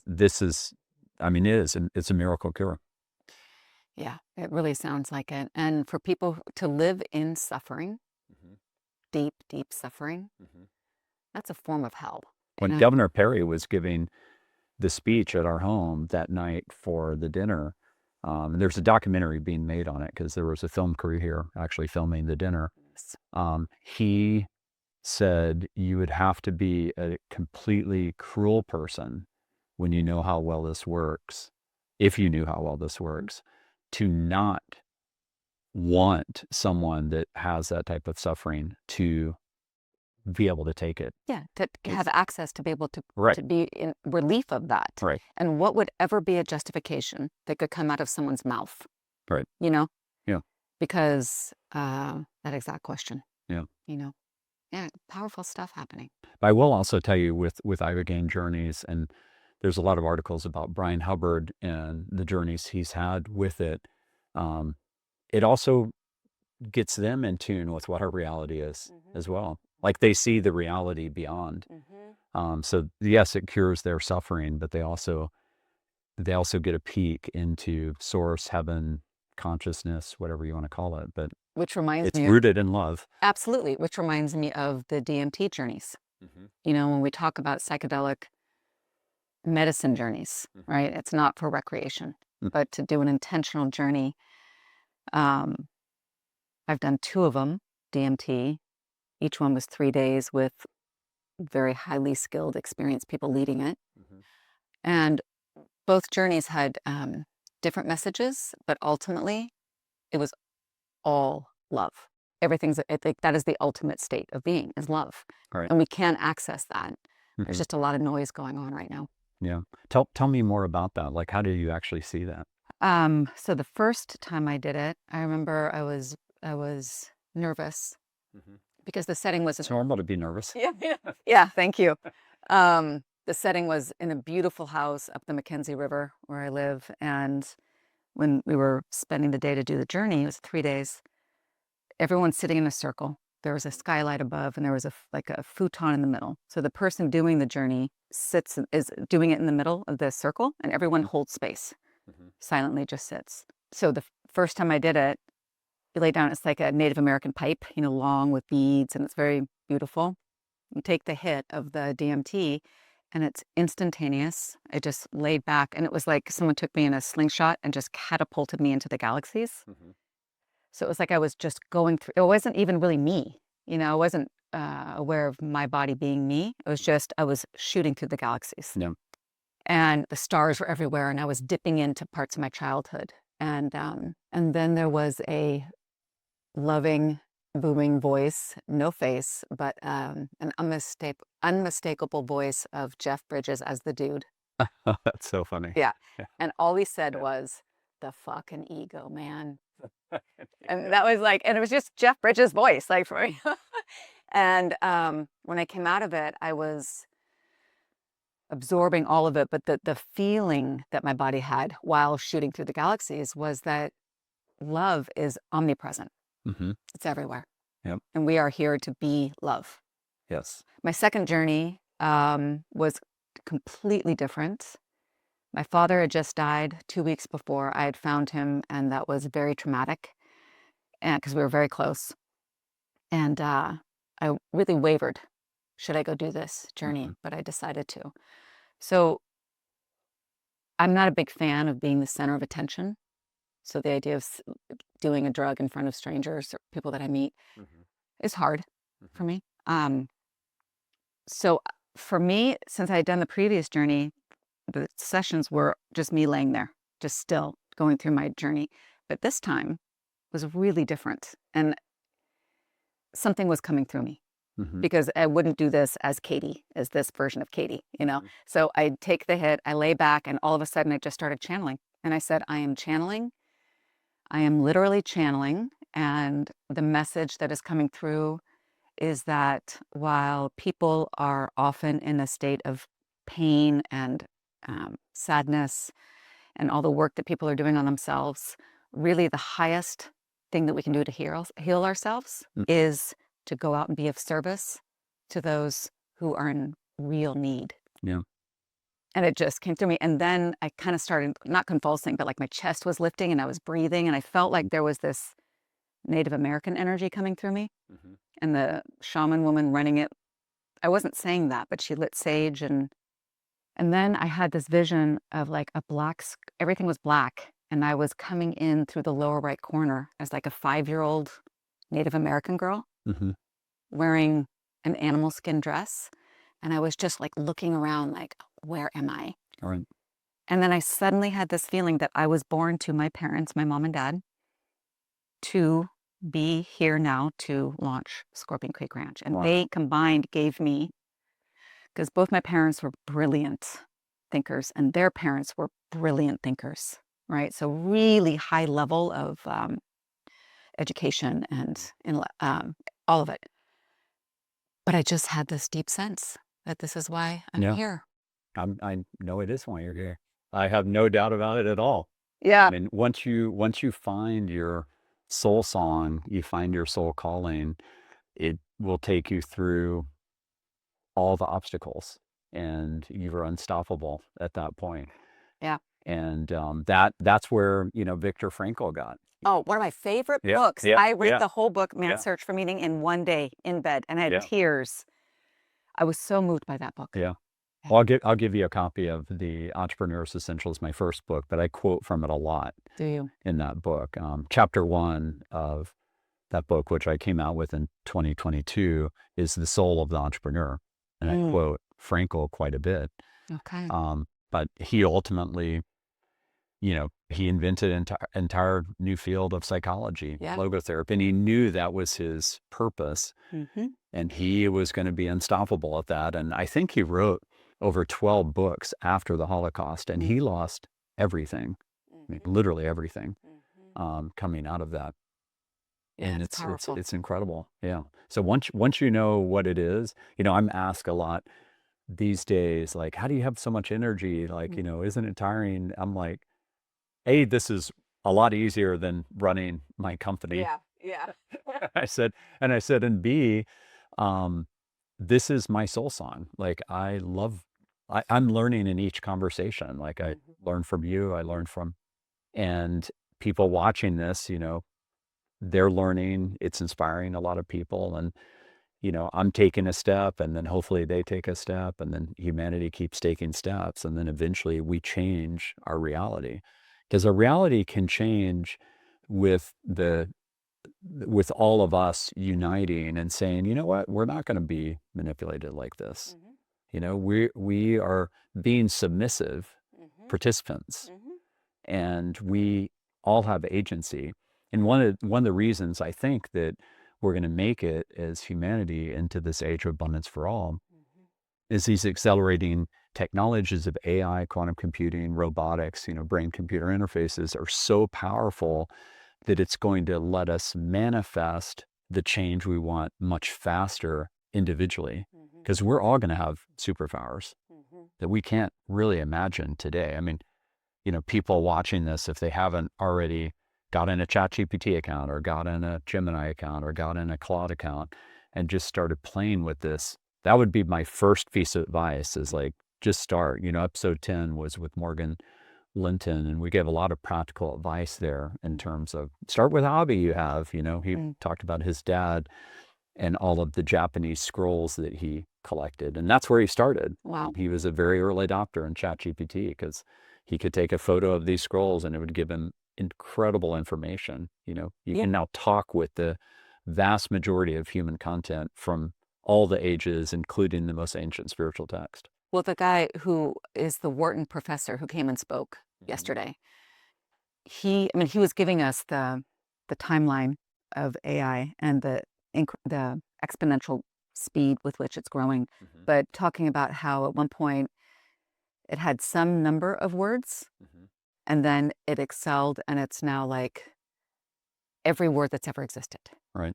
Speaker 2: this is, I mean, it's a miracle cure.
Speaker 1: Yeah, it really sounds like it. And for people to live in suffering, deep, deep suffering, that's a form of hell.
Speaker 2: When Governor Perry was giving the speech at our home that night for the dinner, there's a documentary being made on it, because there was a film crew here actually filming the dinner. He said you would have to be a completely cruel person when you know how well this works, if you knew how well this works, to not want someone that has that type of suffering to be able to take it.
Speaker 1: Yeah, to have access to be able to
Speaker 2: Right.
Speaker 1: be in relief of that.
Speaker 2: Right.
Speaker 1: And what would ever be a justification that could come out of someone's mouth?
Speaker 2: Right.
Speaker 1: You know?
Speaker 2: Yeah.
Speaker 1: Because that exact question.
Speaker 2: Yeah.
Speaker 1: You know? Yeah, powerful stuff happening.
Speaker 2: But I will also tell you with Ibogaine journeys, and there's a lot of articles about Brian Hubbard and the journeys he's had with it. It also gets them in tune with what our reality is as well. Like they see the reality beyond. So yes, it cures their suffering, but they also get a peek into source, heaven, consciousness, whatever you want to call it. But
Speaker 1: which reminds
Speaker 2: it's
Speaker 1: me,
Speaker 2: rooted in love.
Speaker 1: Absolutely, which reminds me of the DMT journeys. You know, when we talk about psychedelic medicine journeys, right? It's not for recreation, but to do an intentional journey. I've done 2 of them, DMT. Each one was 3 days with very highly skilled, experienced people leading it. And both journeys had different messages, but ultimately it was all love. I think that is the ultimate state of being, is love.
Speaker 2: Right.
Speaker 1: And we can access that. There's just a lot of noise going on right now.
Speaker 2: Yeah. Tell me more about that. Like, how do you actually see that?
Speaker 1: So the first time I did it, I remember I was nervous because the setting was...
Speaker 2: It's normal to be nervous.
Speaker 1: Yeah, thank you. The setting was in a beautiful house up the Mackenzie River where I live. And when we were spending the day to do the journey, it was 3 days, everyone's sitting in a circle. There was a skylight above and there was like a futon in the middle. So the person doing the journey is doing it in the middle of the circle, and everyone holds space, silently just sits. So the first time I did it, you lay down, it's like a Native American pipe, you know, long with beads, and it's very beautiful. You take the hit of the DMT and it's instantaneous. I just laid back and it was like someone took me in a slingshot and just catapulted me into the galaxies. So it was like I was just going through, it wasn't even really me, you know, I wasn't aware of my body being me. It was just, I was shooting through the galaxies.
Speaker 2: Yeah.
Speaker 1: And the stars were everywhere and I was dipping into parts of my childhood. And then there was a loving, booming voice, no face, but an unmistakable voice of Jeff Bridges as the dude.
Speaker 2: That's so funny.
Speaker 1: Yeah. And all he said was, "The fucking ego, man." And that was like, and it was just Jeff Bridges' voice, like for me. And when I came out of it, I was absorbing all of it, but the feeling that my body had while shooting through the galaxies was that love is omnipresent. It's everywhere.
Speaker 2: Yep.
Speaker 1: And we are here to be love.
Speaker 2: Yes.
Speaker 1: My second journey was completely different. My father had just died 2 weeks before I had found him, and that was very traumatic, and because we were very close. And I really wavered. Should I go do this journey? But I decided to. So I'm not a big fan of being the center of attention. So the idea of doing a drug in front of strangers or people that I meet is hard for me. So for me, since I had done the previous journey, the sessions were just me laying there, just still going through my journey. But this time was really different. And something was coming through me because I wouldn't do this as Katie, as this version of Katie, you know? So I'd take the hit, I lay back, and all of a sudden I just started channeling. And I said, I am channeling. I am literally channeling. And the message that is coming through is that while people are often in a state of pain and sadness and all the work that people are doing on themselves, really the highest thing that we can do to heal ourselves is to go out and be of service to those who are in real need.
Speaker 2: Yeah.
Speaker 1: And it just came through me. And then I kind of started, not convulsing, but like my chest was lifting and I was breathing. And I felt like there was this Native American energy coming through me. And the shaman woman running it, I wasn't saying that, but she lit sage. And then I had this vision of like everything was black. And I was coming in through the lower right corner as like a 5-year-old Native American girl wearing an animal skin dress. And I was just like looking around like, where am I?
Speaker 2: All right.
Speaker 1: And then I suddenly had this feeling that I was born to my parents, my mom and dad, to be here now to launch Scorpion Creek Ranch. And they combined gave me, because both my parents were brilliant thinkers and their parents were brilliant thinkers, right? So really high level of education and all of it. But I just had this deep sense that this is why I'm here.
Speaker 2: I know it is why you're here. I have no doubt about it at all.
Speaker 1: Yeah.
Speaker 2: I mean, once you find your soul song, you find your soul calling, it will take you through all the obstacles, and you're unstoppable at that point.
Speaker 1: Yeah.
Speaker 2: And that's where, Viktor Frankl got.
Speaker 1: Oh, one of my favorite books. I read the whole book, Man's Search for Meaning, in one day in bed, and I had tears. I was so moved by that book.
Speaker 2: Yeah. Well, I'll give you a copy of The Entrepreneur's Essentials, my first book, but I quote from it a lot.
Speaker 1: Do you?
Speaker 2: In that book. Chapter 1 of that book, which I came out with in 2022, is The Soul of the Entrepreneur. And I quote Frankl quite a bit.
Speaker 1: Okay.
Speaker 2: But he ultimately, he invented an entire new field of psychology, logotherapy, and he knew that was his purpose. And he was going to be unstoppable at that. And I think he wrote over 12 books after the Holocaust, and he lost everything, I mean, literally everything, coming out of that. And it's incredible. Yeah. So once you know what it is, I'm asked a lot these days, like, how do you have so much energy? Like, isn't it tiring? I'm like, A, this is a lot easier than running my company.
Speaker 1: Yeah.
Speaker 2: I said, and B, this is my soul song. Like, I'm learning in each conversation. Like, I learn from you, I learn from, and people watching this, they're learning, it's inspiring a lot of people. And, I'm taking a step, and then hopefully they take a step, and then humanity keeps taking steps. And then eventually we change our reality, because our reality can change with all of us uniting and saying, you know what, we're not going to be manipulated like this. We are being submissive participants, and we all have agency. And one of the reasons I think that we're going to make it as humanity into this age of abundance for all is these accelerating technologies of AI, quantum computing, robotics, brain-computer interfaces are so powerful that it's going to let us manifest the change we want much faster individually, because we're all going to have superpowers that we can't really imagine today. I mean, people watching this, if they haven't already got in a ChatGPT account or got in a Gemini account or got in a Claude account and just started playing with this, that would be my first piece of advice, is like, just start. Episode 10 was with Morgan Linton, and we gave a lot of practical advice there in terms of start with a hobby you have. He talked about his dad and all of the Japanese scrolls that he collected, and that's where he started.
Speaker 1: Wow.
Speaker 2: He was a very early adopter in ChatGPT because he could take a photo of these scrolls and it would give him incredible information. You can now talk with the vast majority of human content from all the ages, including the most ancient spiritual text.
Speaker 1: Well, the guy who is the Wharton professor who came and spoke yesterday, he was giving us the timeline of AI and the exponential speed with which it's growing, but talking about how at one point it had some number of words, and then it excelled, and it's now like every word that's ever existed.
Speaker 2: Right.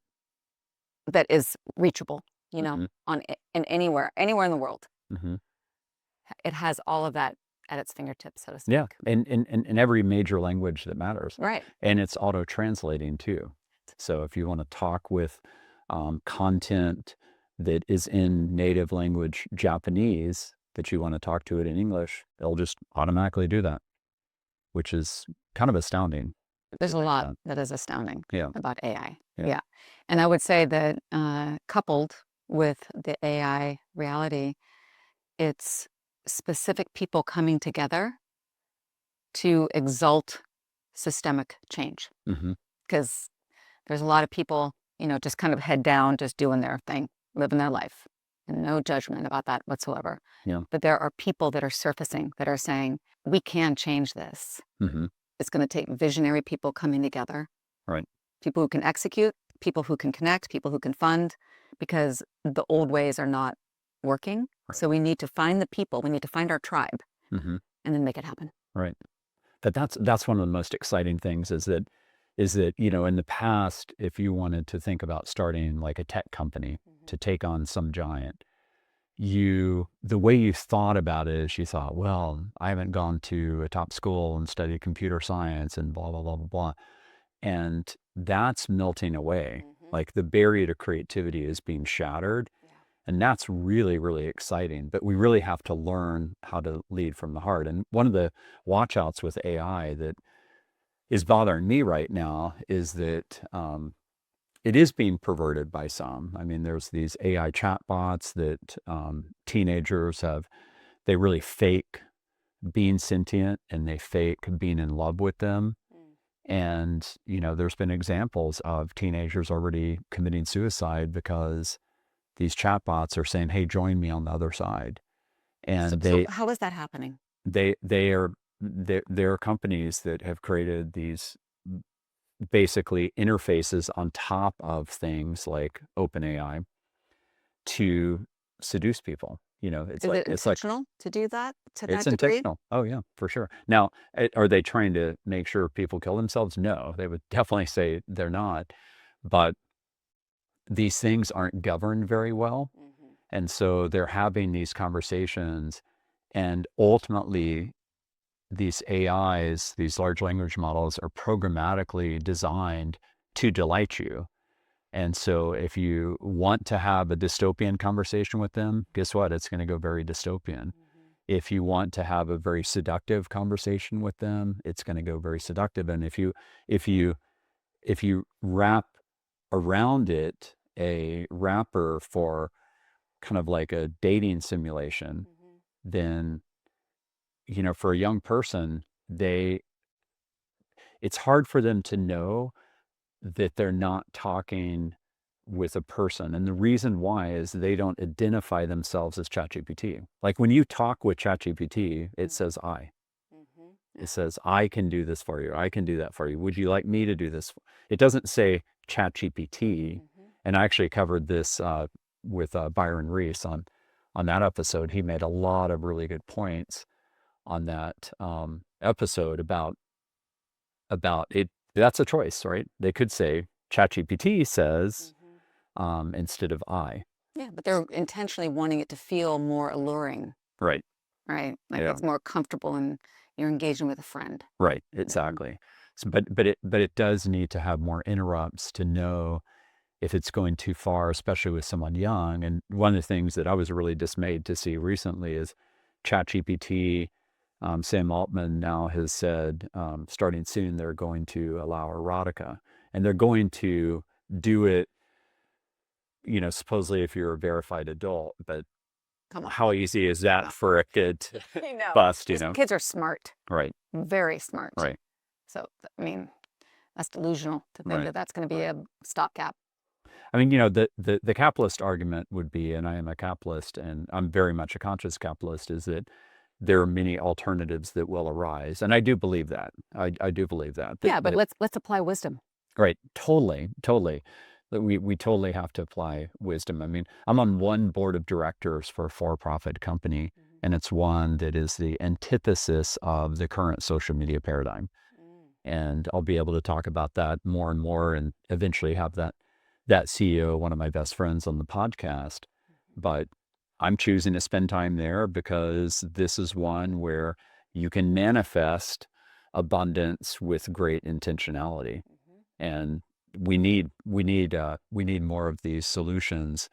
Speaker 1: That is reachable, in anywhere in the world. It has all of that at its fingertips, so to speak.
Speaker 2: Yeah, in every major language that matters.
Speaker 1: Right.
Speaker 2: And it's auto-translating too. So if you want to talk with content that is in native language Japanese, that you want to talk to it in English, it'll just automatically do that, which is kind of astounding.
Speaker 1: There's a lot that is astounding about AI.
Speaker 2: Yeah.
Speaker 1: And I would say that coupled with the AI reality, it's specific people coming together to exalt systemic change. Because there's a lot of people, just kind of head down, just doing their thing, living their life. and no judgment about that whatsoever.
Speaker 2: Yeah.
Speaker 1: But there are people that are surfacing that are saying, we can change this.
Speaker 2: Mm-hmm.
Speaker 1: It's going to take visionary people coming together.
Speaker 2: Right.
Speaker 1: People who can execute, people who can connect, people who can fund, because the old ways are not working.
Speaker 2: Right.
Speaker 1: So we need to find the people, we need to find our tribe,
Speaker 2: Mm-hmm.
Speaker 1: and then make it happen.
Speaker 2: Right. That's one of the most exciting things is that, you know, in the past, if you wanted to think about starting like a tech company to take on some giant, the way you thought about it is you thought, well, I haven't gone to a top school and studied computer science and blah, blah, blah, blah, blah. And that's melting away. Like the barrier to creativity is being shattered. And that's really, really exciting. But we really have to learn how to lead from the heart. And one of the watch-outs with AI that is bothering me right now is that it is being perverted by some. I mean, there's these AI chatbots that teenagers they really fake being sentient and they fake being in love with them. And, you know, there's been examples of teenagers already committing suicide because these chatbots are saying, hey, join me on the other side. And
Speaker 1: so how is that happening?
Speaker 2: There are companies that have created these basically interfaces on top of things like OpenAI to seduce people. You know,
Speaker 1: Is it intentional to do that to that
Speaker 2: it's
Speaker 1: degree?
Speaker 2: intentional. Oh yeah, for sure. Now, are they trying to make sure people kill themselves? No, they would definitely say they're not. But these things aren't governed very well. And so they're having these conversations, and ultimately these AIs, these large language models, are programmatically designed to delight you. And so if you want to have a dystopian conversation with them, guess what? It's going to go very dystopian. If you want to have a very seductive conversation with them, it's going to go very seductive. And if you wrap around it a wrapper for kind of like a dating simulation, then, you know, for a young person, it's hard for them to know that they're not talking with a person. And the reason why is they don't identify themselves as ChatGPT. Like when you talk with ChatGPT, it says I. It says, I can do this for you. I can do that for you. Would you like me to do this? It doesn't say ChatGPT. And I actually covered this with Byron Reese on that episode. He made a lot of really good points on that episode about it. That's a choice, right? They could say ChatGPT says instead of I.
Speaker 1: Yeah, but they're intentionally wanting it to feel more alluring.
Speaker 2: Right.
Speaker 1: Right. Like
Speaker 2: Yeah.
Speaker 1: it's more comfortable and you're engaging with a friend.
Speaker 2: Right. Exactly. So, but it does need to have more interrupts to know if it's going too far, especially with someone young. And one of the things that I was really dismayed to see recently is ChatGPT. Sam Altman now has said, starting soon, they're going to allow erotica, and they're going to do it, you know, supposedly if you're a verified adult, but
Speaker 1: Come on.
Speaker 2: how easy is that for a kid to bust, you know?
Speaker 1: Kids are smart.
Speaker 2: Right.
Speaker 1: Very smart.
Speaker 2: Right.
Speaker 1: So, I mean, that's delusional to think that that's going to be a stopgap.
Speaker 2: I mean, you know, the capitalist argument would be, and I am a capitalist and I'm very much a conscious capitalist, is that there are many alternatives that will arise. And I do believe that. I do believe that.
Speaker 1: Yeah, but let's apply wisdom.
Speaker 2: Right. Totally. We totally have to apply wisdom. I mean, I'm on one board of directors for a for-profit company, and it's one that is the antithesis of the current social media paradigm. And I'll be able to talk about that more and more, and eventually have that CEO, one of my best friends, on the podcast. But I'm choosing to spend time there because this is one where you can manifest abundance with great intentionality. And we need more of these solutions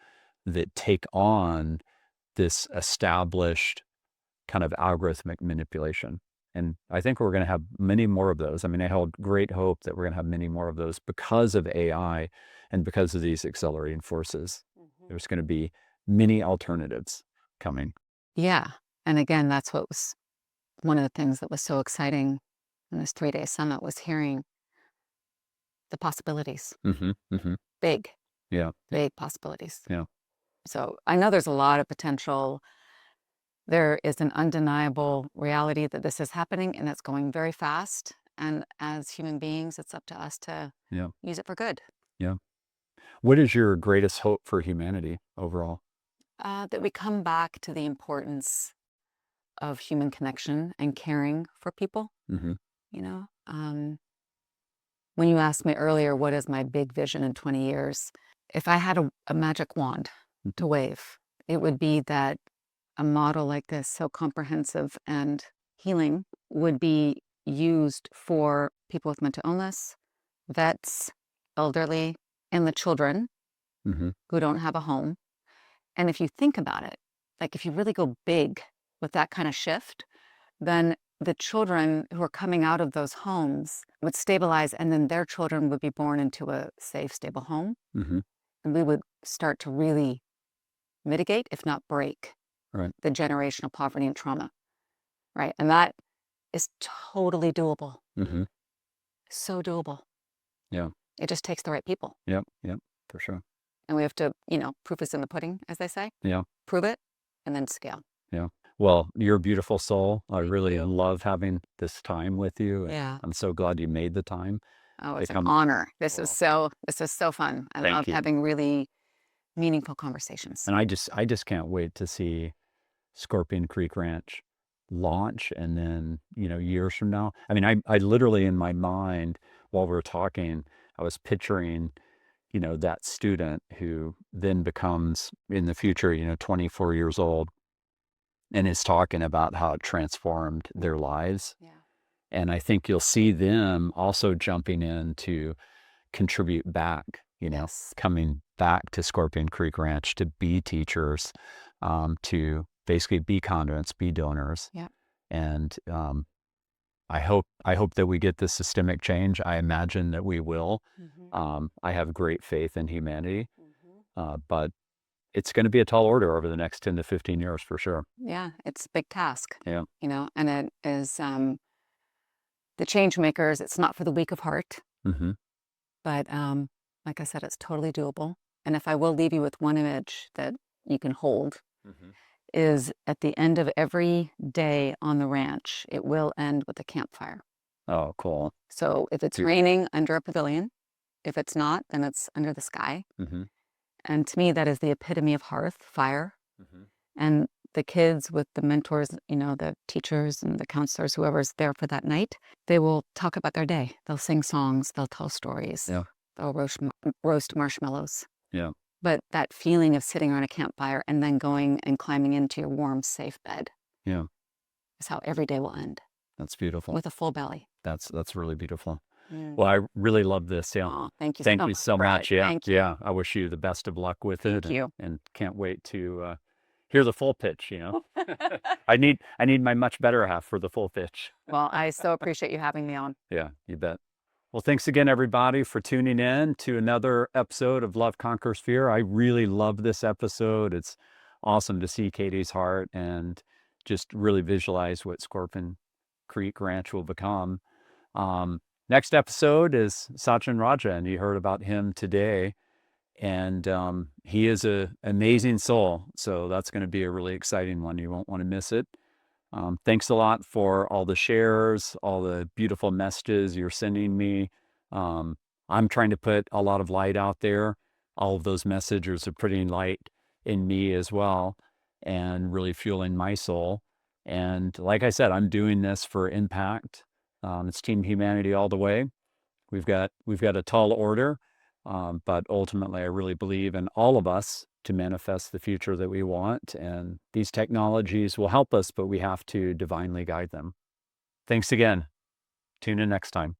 Speaker 2: that take on this established kind of algorithmic manipulation. And I think we're going to have many more of those. I mean, I hold great hope that we're going to have many more of those because of AI and because of these accelerating forces. There's going to be many alternatives coming.
Speaker 1: Yeah. And again, that's what was one of the things that was so exciting in this 3-day summit, was hearing the possibilities. Big.
Speaker 2: Yeah.
Speaker 1: Big possibilities.
Speaker 2: Yeah.
Speaker 1: So I know there's a lot of potential. There is an undeniable reality that this is happening and it's going very fast. And as human beings, it's up to us to
Speaker 2: Yeah.
Speaker 1: use it for good.
Speaker 2: Yeah. What is your greatest hope for humanity overall?
Speaker 1: That we come back to the importance of human connection and caring for people.
Speaker 2: Mm-hmm.
Speaker 1: You know, when you asked me earlier, what is my big vision in 20 years? If I had a magic wand to wave, it would be that a model like this, so comprehensive and healing, would be used for people with mental illness, vets, elderly, and the children
Speaker 2: Mm-hmm.
Speaker 1: who don't have a home. And if you think about it, like if you really go big with that kind of shift, then the children who are coming out of those homes would stabilize, and then their children would be born into a safe, stable home.
Speaker 2: Mm-hmm.
Speaker 1: And we would start to really mitigate, if not break,
Speaker 2: Right.
Speaker 1: the generational poverty and trauma, right? And that is totally doable.
Speaker 2: Mm-hmm.
Speaker 1: So doable.
Speaker 2: Yeah.
Speaker 1: It just takes the right people.
Speaker 2: Yep. Yep. For sure.
Speaker 1: And we have to, proof is in the pudding, as they say.
Speaker 2: Yeah.
Speaker 1: Prove it and then scale.
Speaker 2: Yeah. Well, you're a beautiful soul. I
Speaker 1: Thank
Speaker 2: really
Speaker 1: you.
Speaker 2: love having this time with you.
Speaker 1: Yeah.
Speaker 2: I'm so glad you made the time.
Speaker 1: Oh, it's
Speaker 2: to
Speaker 1: an
Speaker 2: come.
Speaker 1: honor. This
Speaker 2: Well,
Speaker 1: is so fun. I
Speaker 2: thank
Speaker 1: love
Speaker 2: you.
Speaker 1: having really meaningful conversations.
Speaker 2: And I just can't wait to see Scorpion Creek Ranch launch, and then, years from now. I mean, I literally in my mind while we were talking, I was picturing, that student who then becomes in the future, 24 years old, and is talking about how it transformed their lives.
Speaker 1: Yeah.
Speaker 2: And I think you'll see them also jumping in to contribute back,
Speaker 1: Yes.
Speaker 2: coming back to Scorpion Creek Ranch to be teachers, to basically be conduits, be donors.
Speaker 1: Yeah.
Speaker 2: And I hope that we get this systemic change. I imagine that we will.
Speaker 1: Mm-hmm.
Speaker 2: I have great faith in humanity,
Speaker 1: Mm-hmm.
Speaker 2: but it's going to be a tall order over the next 10 to 15 years for sure.
Speaker 1: Yeah, it's a big task.
Speaker 2: Yeah.
Speaker 1: And it is the change makers. It's not for the weak of heart,
Speaker 2: Mm-hmm.
Speaker 1: but like I said, it's totally doable. And if I will leave you with one image that you can hold,
Speaker 2: Mm-hmm.
Speaker 1: is at the end of every day on the ranch, it will end with a campfire.
Speaker 2: Oh, cool.
Speaker 1: So if it's raining, under a pavilion. If it's not, then it's under the sky.
Speaker 2: Mm-hmm.
Speaker 1: And to me, that is the epitome of hearth, fire.
Speaker 2: Mm-hmm.
Speaker 1: And the kids with the mentors, the teachers and the counselors, whoever's there for that night, they will talk about their day. They'll sing songs, they'll tell stories,
Speaker 2: Yeah.
Speaker 1: they'll roast marshmallows.
Speaker 2: Yeah.
Speaker 1: But that feeling of sitting around a campfire and then going and climbing into your warm, safe bed,
Speaker 2: Yeah.
Speaker 1: is how every day will end,
Speaker 2: That's beautiful.
Speaker 1: with a full belly.
Speaker 2: That's really beautiful.
Speaker 1: Mm.
Speaker 2: Well, I really love this. Yeah.
Speaker 1: Aw, thank you
Speaker 2: Thank
Speaker 1: so
Speaker 2: you
Speaker 1: much,
Speaker 2: so
Speaker 1: Brad.
Speaker 2: much. Yeah.
Speaker 1: Thank you.
Speaker 2: Yeah. I wish you the best of luck with it.
Speaker 1: Thank you.
Speaker 2: And can't wait to hear the full pitch, I need my much better half for the full pitch.
Speaker 1: Well, I so appreciate you having me on.
Speaker 2: Yeah, you bet. Well, thanks again, everybody, for tuning in to another episode of Love Conquers Fear. I really love this episode. It's awesome to see Katie's heart and just really visualize what Scorpion Creek Ranch will become. Next episode is Satyen Raja, and you heard about him today. And he is an amazing soul. So that's going to be a really exciting one. You won't want to miss it. Thanks a lot for all the shares, all the beautiful messages you're sending me. I'm trying to put a lot of light out there. All of those messages are putting light in me as well, and really fueling my soul. And like I said, I'm doing this for impact. It's Team Humanity all the way. We've got a tall order, but ultimately, I really believe in all of us to manifest the future that we want. And these technologies will help us, but we have to divinely guide them. Thanks again. Tune in next time.